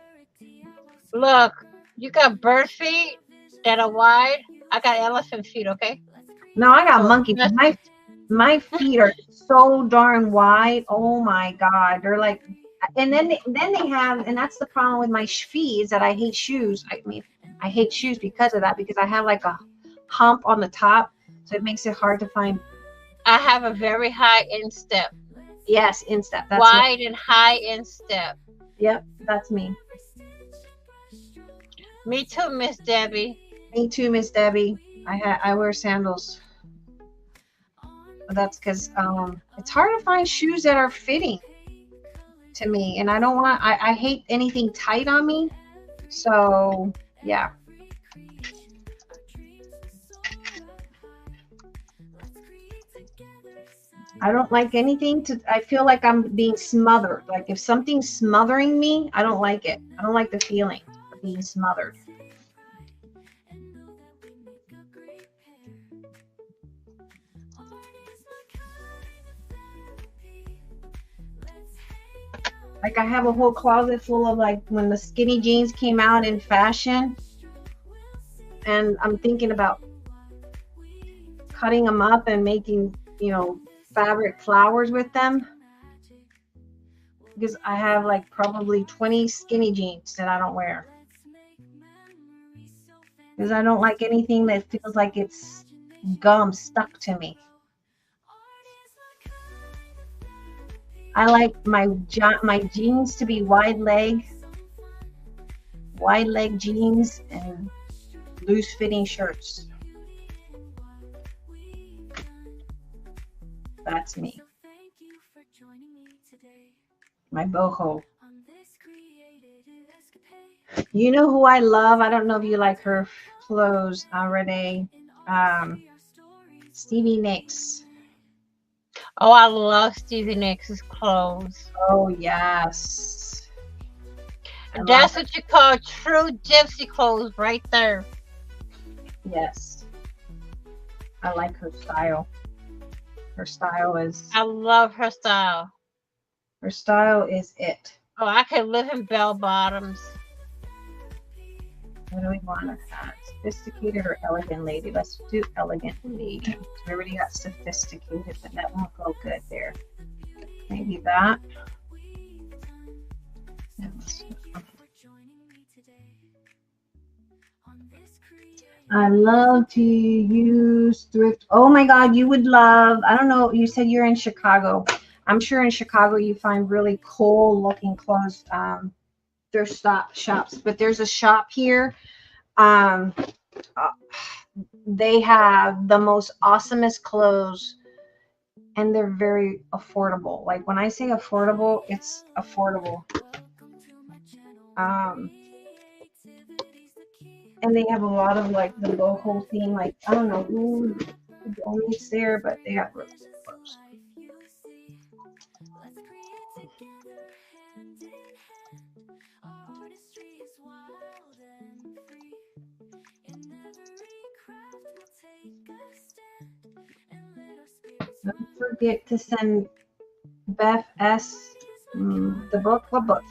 look, You got bird feet that are wide. I got elephant feet, okay? No, I got So monkey feet. My feet are so darn wide. Oh my God. They're like, and then they have, and that's the problem with my feet is that I hate shoes. I mean, I hate shoes because of that, because I have like a hump on the top. So it makes it hard to find. I have a very high instep, Yes, instep. That's me. wide and high instep. Yep, that's me. Me too, Miss Debbie. Me too, Miss Debbie. I wear sandals. But that's because it's hard to find shoes that are fitting to me, and I don't want. I hate anything tight on me. So yeah. I don't like anything I feel like I'm being smothered. Like if something's smothering me, I don't like it. I don't like the feeling of being smothered. Like I have a whole closet full of like when the skinny jeans came out in fashion, and I'm thinking about cutting them up and making, fabric flowers with them, because I have like probably 20 skinny jeans that I don't wear, because I don't like anything that feels like it's gum stuck to me. I like my jeans to be wide leg jeans and loose fitting shirts. That's me. My boho. You know who I love? I don't know if you like her clothes, Renee. Stevie Nicks. Oh, I love Stevie Nicks' clothes. Oh yes. That's what you call true gypsy clothes right there. Yes. I like her style. Her style is. I love her style. Her style is it. Oh, I could live in bell bottoms. What do we want to have? Sophisticated or elegant lady? Let's do elegant lady. We already got sophisticated, but that won't go good there. Maybe that. I love to use thrift. Oh my God, you would love. I don't know. You said you're in Chicago. I'm sure in Chicago you find really cool looking clothes. Thrift shops, but there's a shop here. They have the most awesomest clothes, and they're very affordable. Like when I say affordable, it's affordable. And they have a lot of like the boho theme. Like I don't know who only it's there, but they have really good clothes. Don't forget to send Beth S. The book. What book?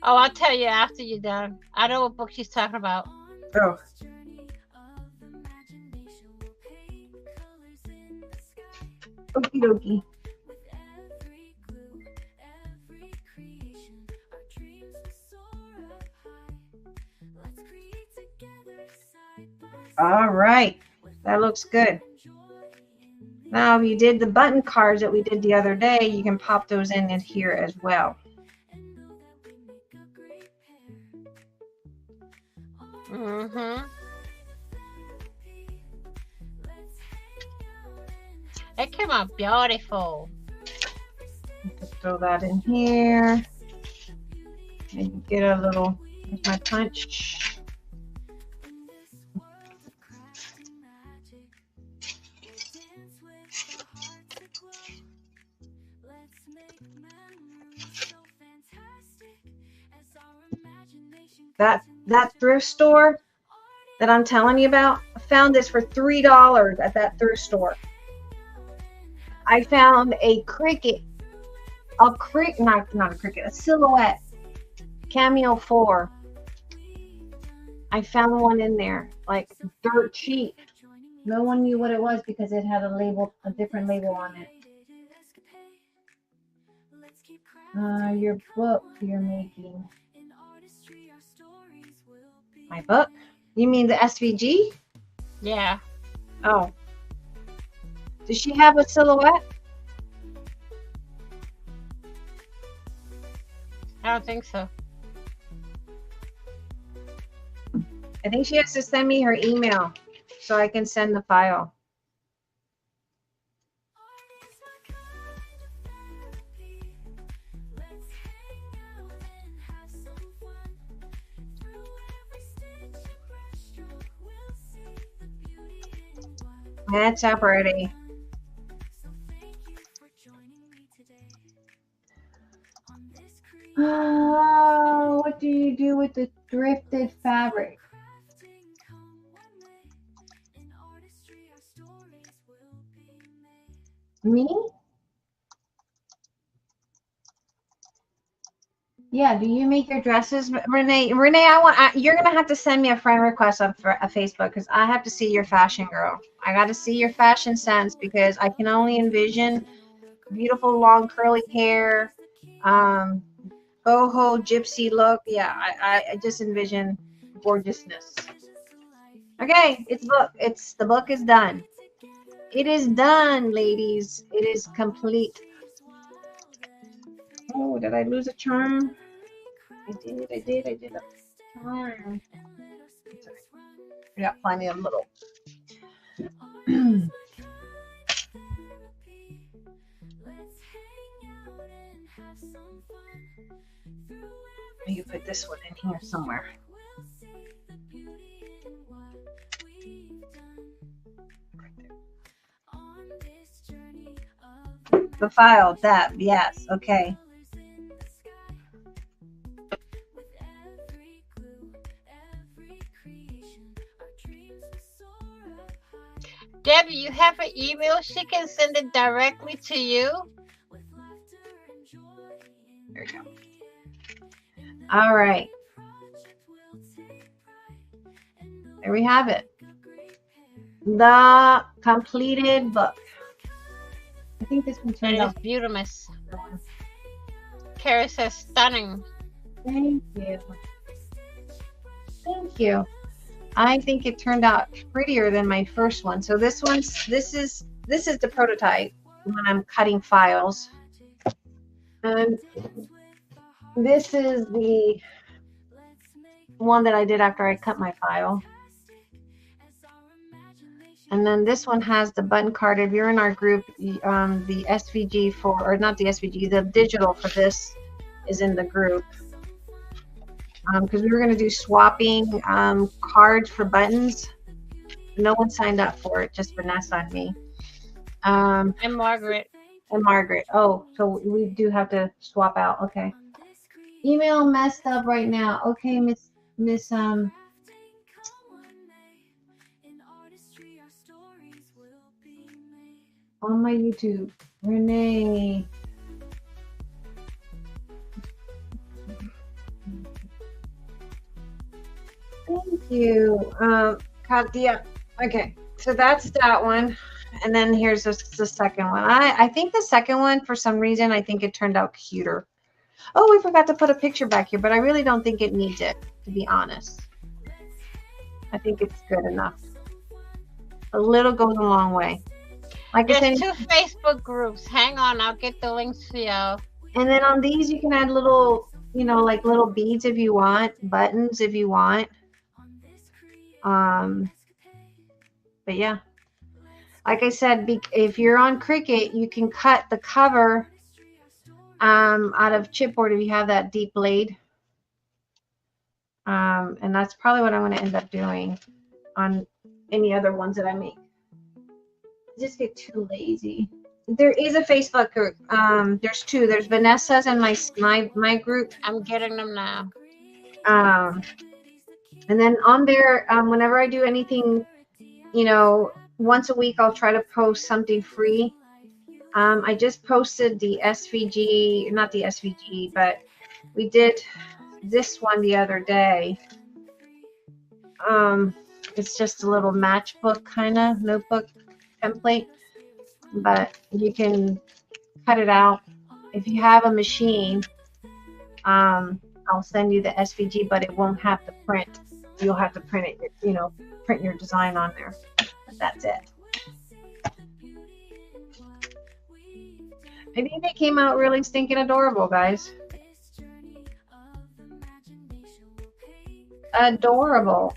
Oh, I'll tell you after you're done. I know what book she's talking about. Oh. Okie dokie. All right, that looks good. Now, if you did the button cards that we did the other day, you can pop those in here as well. Mm-hmm. It came out beautiful. Just throw that in here. Maybe get a little, with my punch. That thrift store, that I'm telling you about. I found this for $3 at that thrift store. I found a cricket, not a cricket, a silhouette Cameo 4. I found one in there, like dirt cheap. No one knew what it was because it had a different label on it. Your book you're making. My book? You mean the SVG? Yeah. Oh. Does she have a silhouette? I don't think so. I think she has to send me her email so I can send the file. That's up already. What do you do with the thrifted fabric? Me? Yeah, do you make your dresses, Renee? You're gonna have to send me a friend request on Facebook because I have to see your fashion, girl. I got to see your fashion sense because I can only envision beautiful long curly hair, boho gypsy look. Yeah, I just envision gorgeousness. Okay, the book is done. It is done, ladies. It is complete. Oh, did I lose a charm? I did a charm. I got plenty of little. You put this one in here somewhere. The file, that, yes, okay. Debbie, you have an email? She can send it directly to you. There we go. All right. There we have it. The completed book. I think this one turned out beautiful. Kara says stunning. Thank you. Thank you. I think it turned out prettier than my first one. So this is the prototype when I'm cutting files. And this is the one that I did after I cut my file. And then this one has the button card. If you're in our group, the SVG or not the SVG, the digital for this is in the group. Because we were going to do swapping cards for buttons. No one signed up for it, just Vanessa and me. And Margaret. And Margaret. Oh, so we do have to swap out. Okay. Email messed up right now. Okay, Miss on my YouTube, Renee. Thank you, Katia. Okay, so that's that one, and then here's the second one. I think the second one, for some reason, I think it turned out cuter. Oh, we forgot to put a picture back here, but I really don't think it needs it, to be honest. I think it's good enough. A little goes a long way. Like There's I said, 2 Facebook groups. Hang on, I'll get the links for y'all. And then on these, you can add little, like little beads if you want, buttons if you want. But yeah, like I said, if you're on Cricut, you can cut the cover out of chipboard if you have that deep blade. And that's probably what I'm going to end up doing on any other ones that I make. I just get too lazy. There is a Facebook group. There's 2. There's Vanessa's and my group. I'm getting them now. And then on there, whenever I do anything, you know, once a week, I'll try to post something free. I just posted the SVG, not the SVG, but we did this one the other day. It's just a little matchbook kind of notebook template, but you can cut it out. If you have a machine, I'll send you the SVG, but it won't have to print. You'll have to print it, you know, print your design on there. But that's it. I think they came out really stinking adorable, guys. Adorable.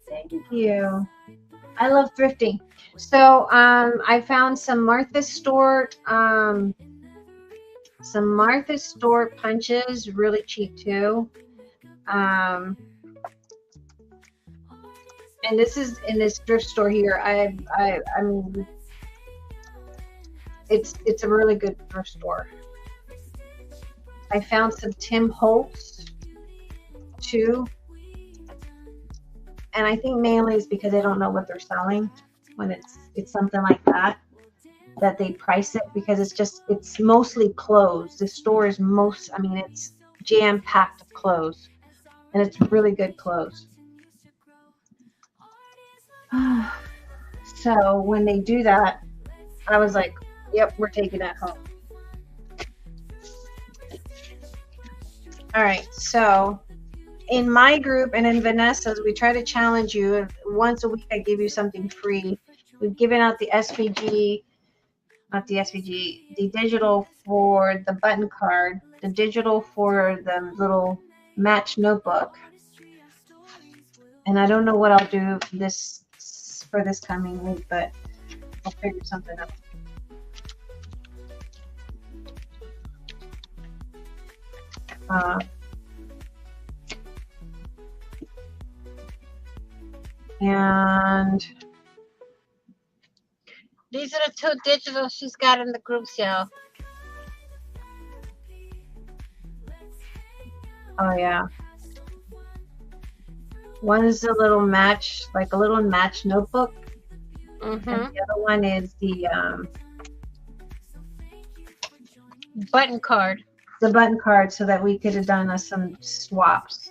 Thank you. I love thrifting. So I found some Martha Stewart punches, really cheap too. And this is in this thrift store here. I mean, it's a really good thrift store. I found some Tim Holtz too. And I think mainly it's because they don't know what they're selling when it's something like that they price it, because it's mostly clothes. The store is it's jam-packed of clothes, and it's really good clothes. So when they do that, I was like, yep, we're taking that home. All right, so in my group and in Vanessa's, we try to challenge you. Once a week, I give you something free. We've given out the SVG, not the SVG, the digital for the button card, the digital for the little match notebook. And I don't know what I'll do for this coming week, but I'll figure something out. And these are the two digital she's got in the groups, y'all. Oh yeah. One is a little match, like a little match notebook. Mm-hmm. And the other one is the button card. The button card, so that we could have done some swaps.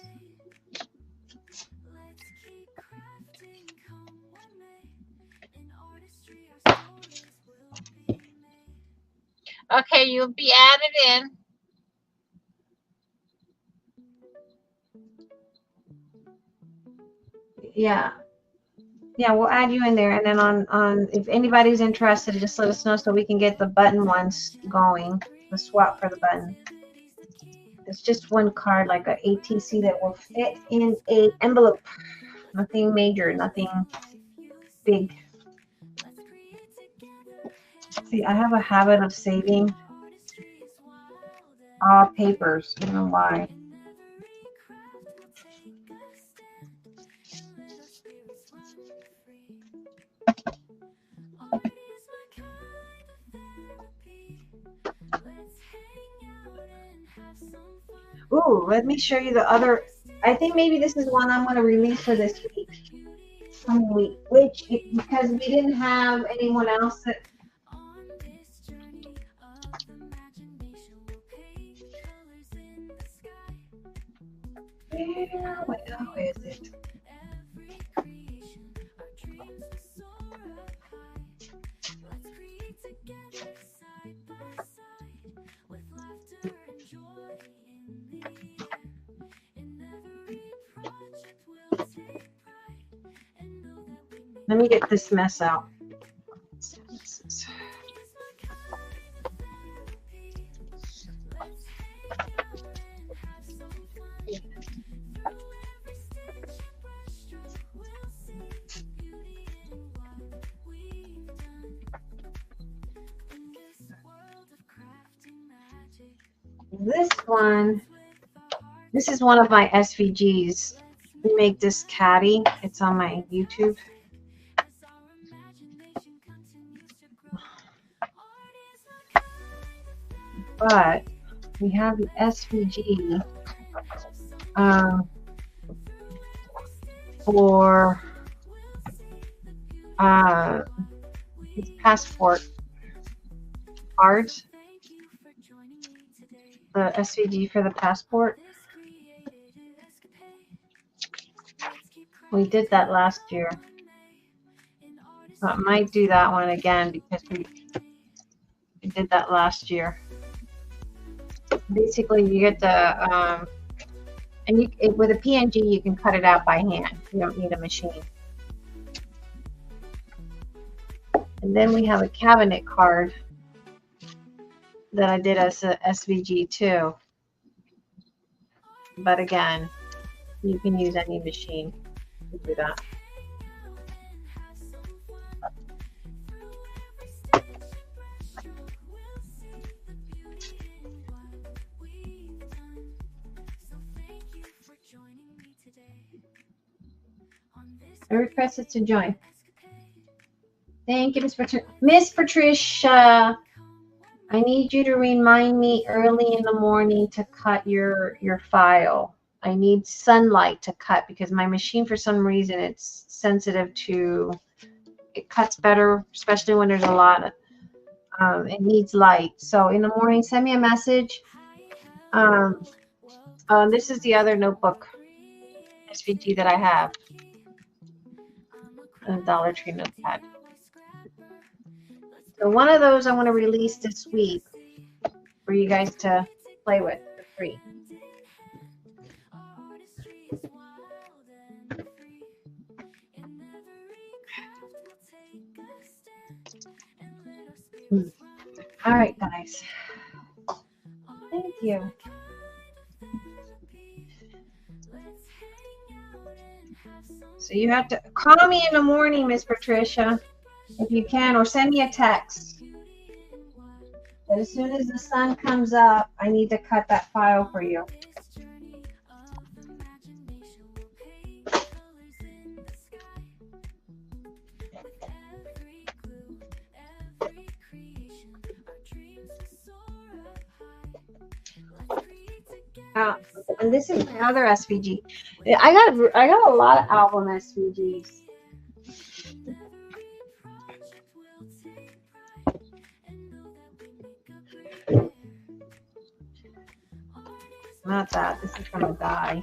Okay, you'll be added in. Yeah, we'll add you in there, and then on if anybody's interested, just let us know so we can get the button ones going, the swap for the button. It's just one card, like a ATC, that will fit in a envelope. Nothing major, nothing big. See, I have a habit of saving all papers. I don't know why. Ooh, let me show you the other. I think maybe this is one I'm going to release for this week. Coming week. Because we didn't have anyone else that. Where is it? Let me get this mess out. This is one of my SVGs. We make this caddy. It's on my YouTube. but we have the SVG for his passport cards. The SVG for the passport. We did that last year. So I might do that one again because we did that last year. Basically, you get the and with a PNG you can cut it out by hand. You don't need a machine. And then we have a cabinet card that I did as a SVG too. But again, you can use any machine to do that. I requested to join. Thank you, Miss Patricia. I need you to remind me early in the morning to cut your file. I need sunlight to cut because my machine, for some reason, it's sensitive to, it cuts better, especially when there's a lot of, it needs light. So in the morning, send me a message. This is the other notebook SVG that I have. A Dollar Tree notepad. So one of those I want to release this week for you guys to play with for free. All right, guys. Thank you. So you have to call me in the morning, Miss Patricia, if you can, or send me a text. But as soon as the sun comes up, I need to cut that file for you. And this is my other SVG. I got a lot of album SVGs. Not that. This is from a guy.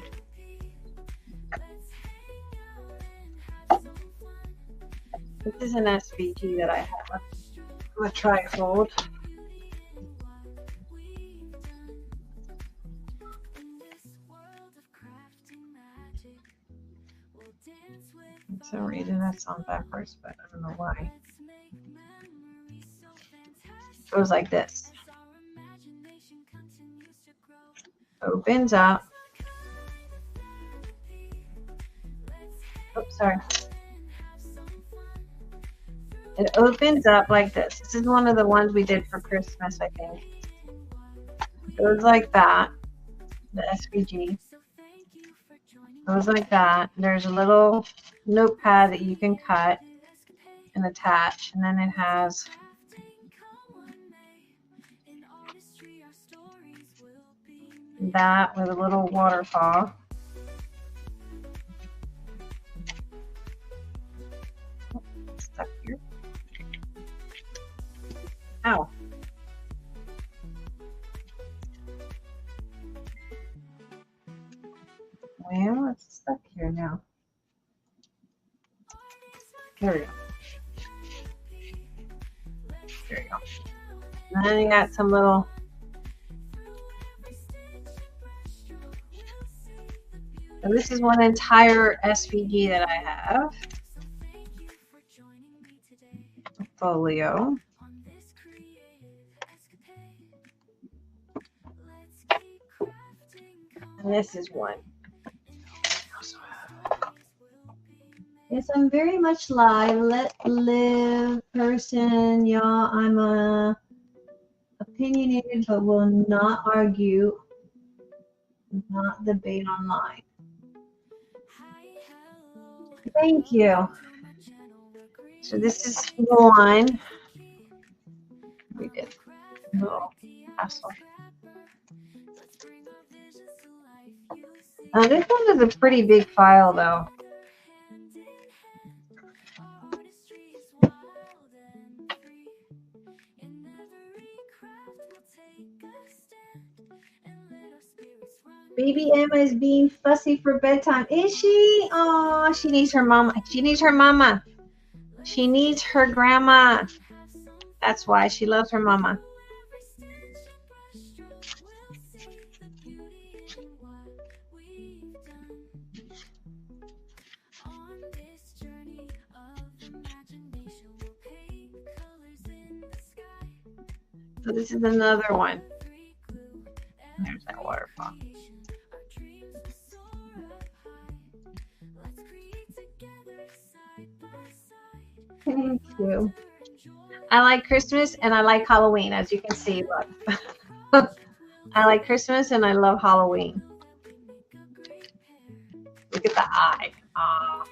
This is an SVG that I have. A trifold. For some reason that's on backwards, but I don't know why. It goes like this. Opens up. Oops, sorry. It opens up like this. This is one of the ones we did for Christmas, I think. It goes like that. The SVG. Goes like that. There's a little notepad that you can cut and attach, and then it has that with a little waterfall. Oh, stuck here. Ow. Well, it's stuck here now. There we go. There you go. And then you got some little and this is one entire SVG that I have. Folio. And this is one. Yes, I'm very much live person, y'all. I'm opinionated, but will not argue, not debate online. Thank you. So this is one. We did a little hassle. This one is a pretty big file, though. Baby Emma is being fussy for bedtime. Is she? Oh, she needs her mama. She needs her mama. She needs her grandma. That's why she loves her mama. So this is another one. There's that waterfall. Thank you. I like Christmas and I like Halloween, as you can see. Look. I like Christmas and I love Halloween. Look at the eye. Aww.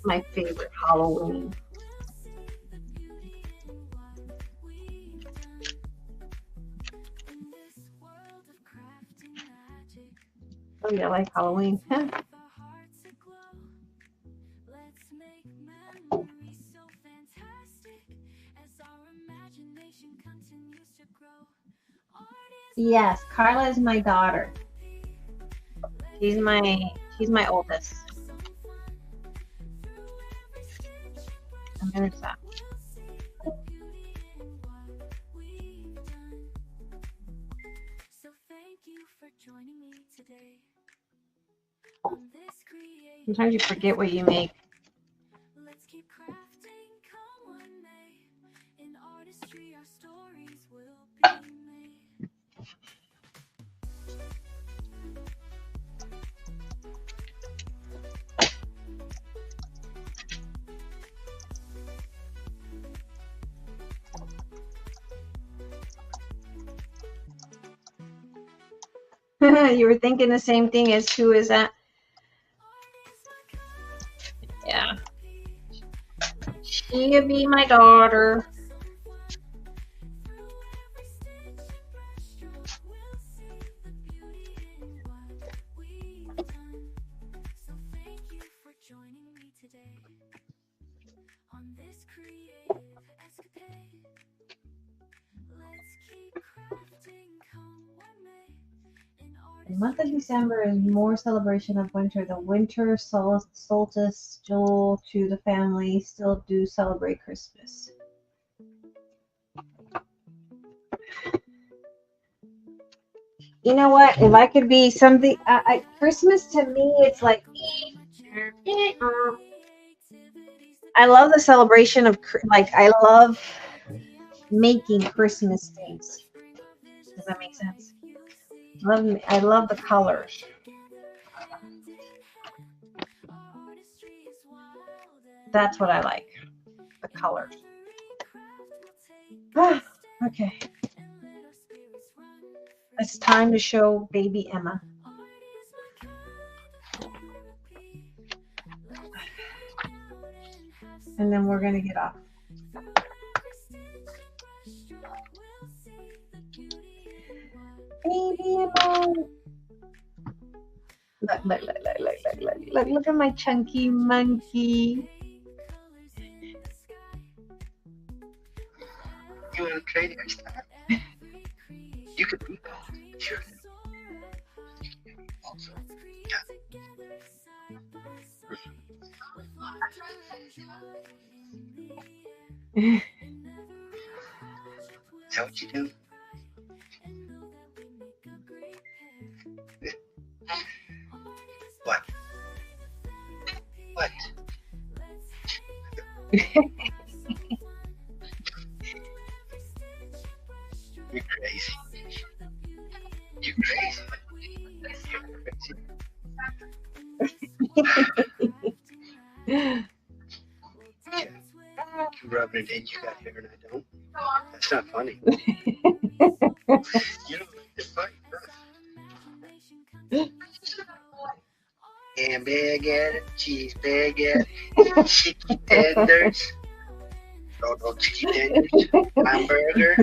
My favorite Halloween. Oh, yeah, I like Halloween. Yes, Carla is my daughter. She's my oldest. And there's that. Sometimes you forget what you make. Let's keep crafting, come one may. In artistry, our stories will be made. You were thinking the same thing as who is that? Yeah. She'll be my daughter. The month of December is more celebration of winter. The winter solstice jewel to the family still do celebrate Christmas. You know what? If I could be something, Christmas to me, it's like, I love the celebration of, like, I love making Christmas things. Does that make sense? I love the colors. That's what I like. The colors. Okay. It's time to show baby Emma. And then we're going to get off. Baby Emma. Look at my chunky monkey. You want to trade your stuff? You could be called. Sure. Also, yeah. Is that what you do? What? What? You're crazy. You're crazy. Yeah. You rub it in, you got hair and I don't. That's not funny. You don't like to fight, huh? Ham baguette, cheese baguette, chicken tenders. no chicken tenders, hamburger,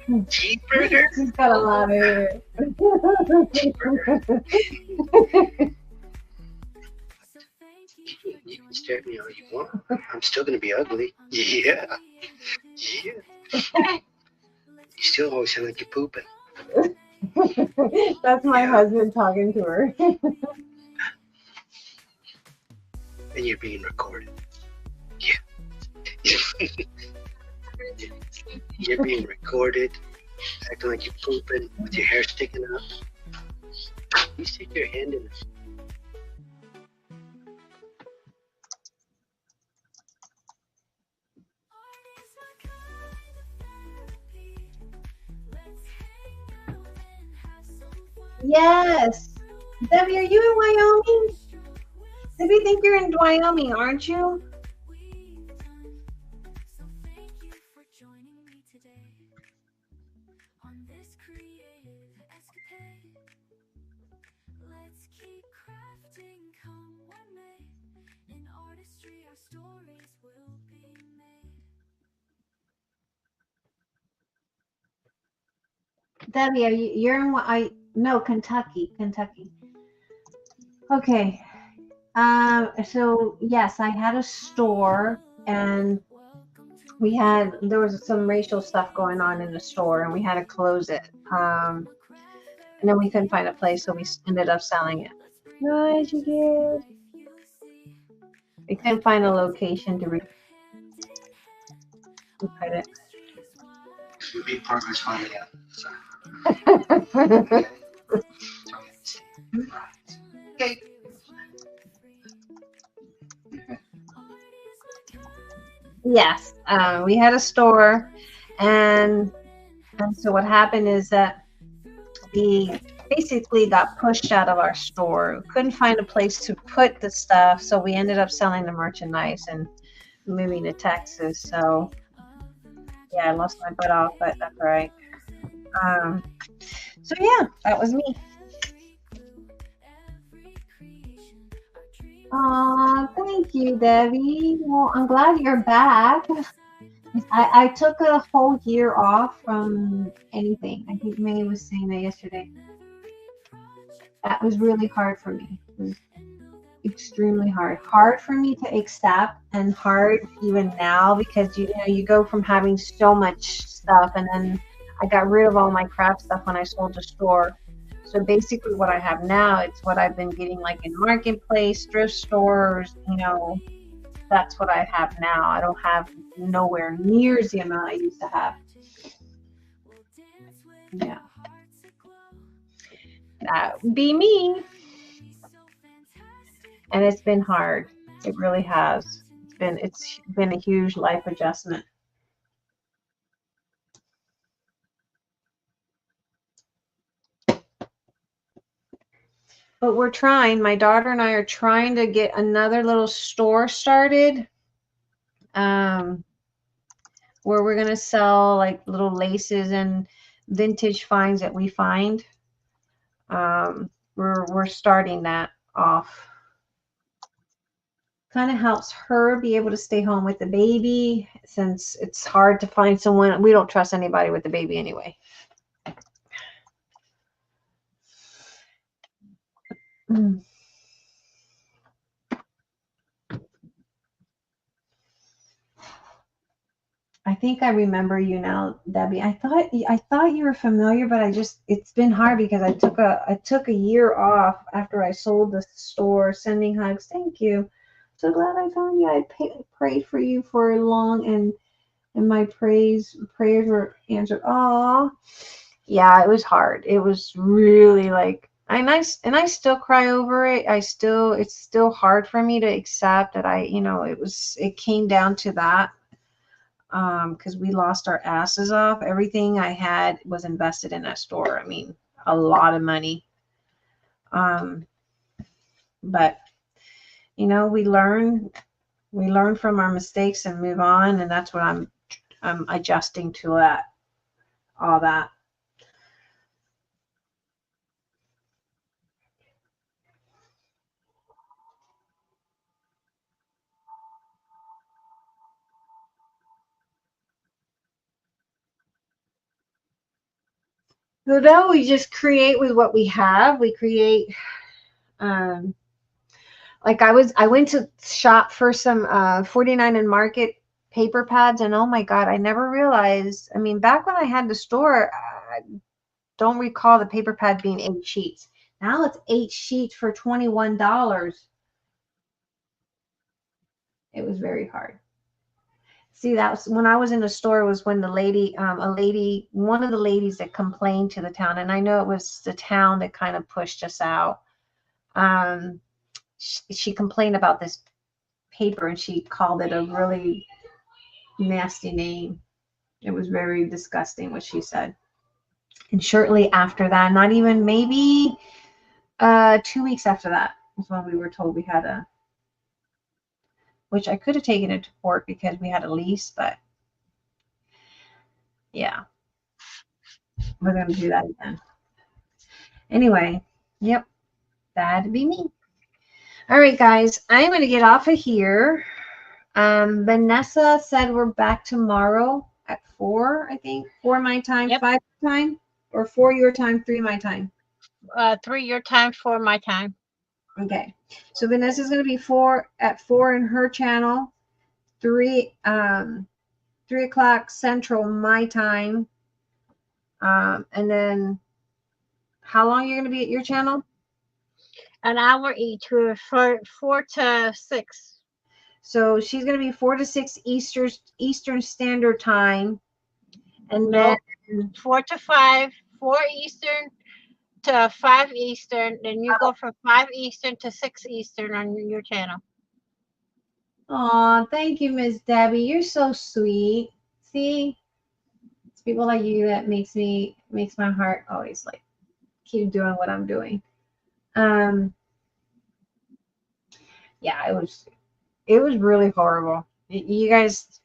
cheeseburger. She's got a lot of hair. You can stare at me all you want. I'm still gonna be ugly. Yeah. Yeah. You still always sound like you're pooping. That's my Yeah. husband talking to her. And you're being recorded. Yeah. You're being recorded, acting like you're pooping with your hair sticking up. You stick your hand in it. Yes. Debbie, are you in Wyoming? Debbie, think you're in Wyoming, aren't you? Debbie, you're in no, Kentucky. Okay. So yes, I had a store and there was some racial stuff going on in the store and we had to close it. And then we couldn't find a place, so we ended up selling it. Nice, you did. We couldn't find a location to put it. We made progress finding out. So. Okay. Yes, we had a store, and so what happened is that we basically got pushed out of our store. We couldn't find a place to put the stuff, so we ended up selling the merchandise and moving to Texas. So yeah, I lost my butt off, but that's all right. So yeah, that was me. Thank you, Debbie. Well, I'm glad you're back. I took a whole year off from anything. I think May was saying that yesterday. That was really hard for me. It was extremely hard. Hard for me to accept and hard even now because you know you go from having so much stuff and then I got rid of all my crap stuff when I sold the store. So basically what I have now, it's what I've been getting like in marketplace, thrift stores, you know, that's what I have now. I don't have nowhere near the amount I used to have. Yeah. That would be me. And it's been hard. It really has. It's been a huge life adjustment. But we're trying. My daughter and I are trying to get another little store started. Where we're gonna sell like little laces and vintage finds that we find. We're starting that off. Kind of helps her be able to stay home with the baby since it's hard to find someone. We don't trust anybody with the baby anyway. I think I remember you now, Debbie. I thought you were familiar, but it's been hard because I took a year off after I sold the store. Sending hugs. Thank you. So glad I found you. I prayed for you for long, and my prayers were answered. Aw, yeah, it was hard. It was really like, and I still cry over it. It's still hard for me to accept that it came down to that. Because we lost our asses off. Everything I had was invested in that store. I mean, a lot of money. But you know, we learn from our mistakes and move on, and that's what I'm adjusting to all that. So now we just create with what we have. We create, like I went to shop for some 49 and Market paper pads, and oh my God, I never realized. I mean, back when I had the store, I don't recall the paper pad being 8 sheets. Now it's 8 sheets for $21. It was very hard. See, that was when I was in the store, was when the lady, one of the ladies that complained to the town, and I know it was the town that kind of pushed us out. Um, she complained about this paper, and she called it a really nasty name. It was very disgusting what she said. And shortly after that, not even maybe 2 weeks after that, was when we were told we had a, which I could have taken it to court because we had a lease, but yeah, we're going to do that again. Anyway, yep, that'd be me. All right, guys, I'm going to get off of here. Vanessa said we're back tomorrow at 4, I think. 4 my time, Yep. 5 time, or 4 your time, 3 my time. 3 your time, 4 my time. Okay. So Vanessa's going to be 4 in her channel, 3 o'clock Central my time. And then how long you're going to be at your channel? An hour each. We're 4 to 6. So she's going to be 4 to 6 Eastern Standard Time. And No, then 4 to 5, 4 Eastern to 5 Eastern. Then you go from 5 Eastern to 6 Eastern on your channel. oh, thank you, Miss Debbie. You're so sweet. See, it's people like you that makes my heart always like keep doing what I'm doing. Yeah, it was really horrible. You guys,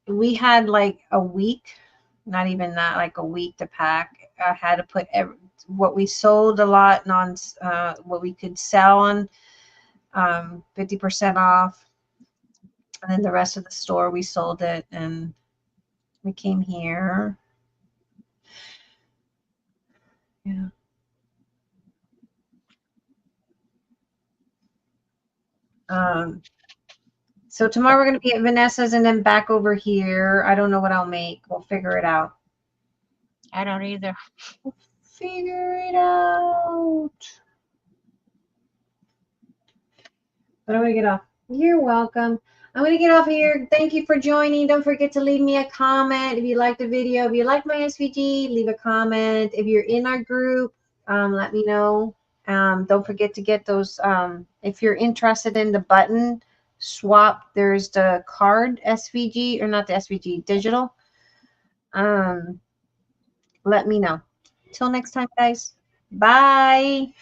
we had like a week, not even that, like a week to pack. I had to put what we sold a lot on, what we could sell on, 50% off. And then the rest of the store, we sold it, and we came here. Yeah. So tomorrow we're going to be at Vanessa's and then back over here. I don't know what I'll make. We'll figure it out. I don't either. We'll figure it out. But I'm going to get off. You're welcome. I'm going to get off here. Thank you for joining. Don't forget to leave me a comment if you like the video. If you like my SVG, leave a comment. If you're in our group, let me know. Don't forget to get those. If you're interested in the button swap, there's the card SVG, or not the SVG, digital. Let me know. Till next time, guys. Bye.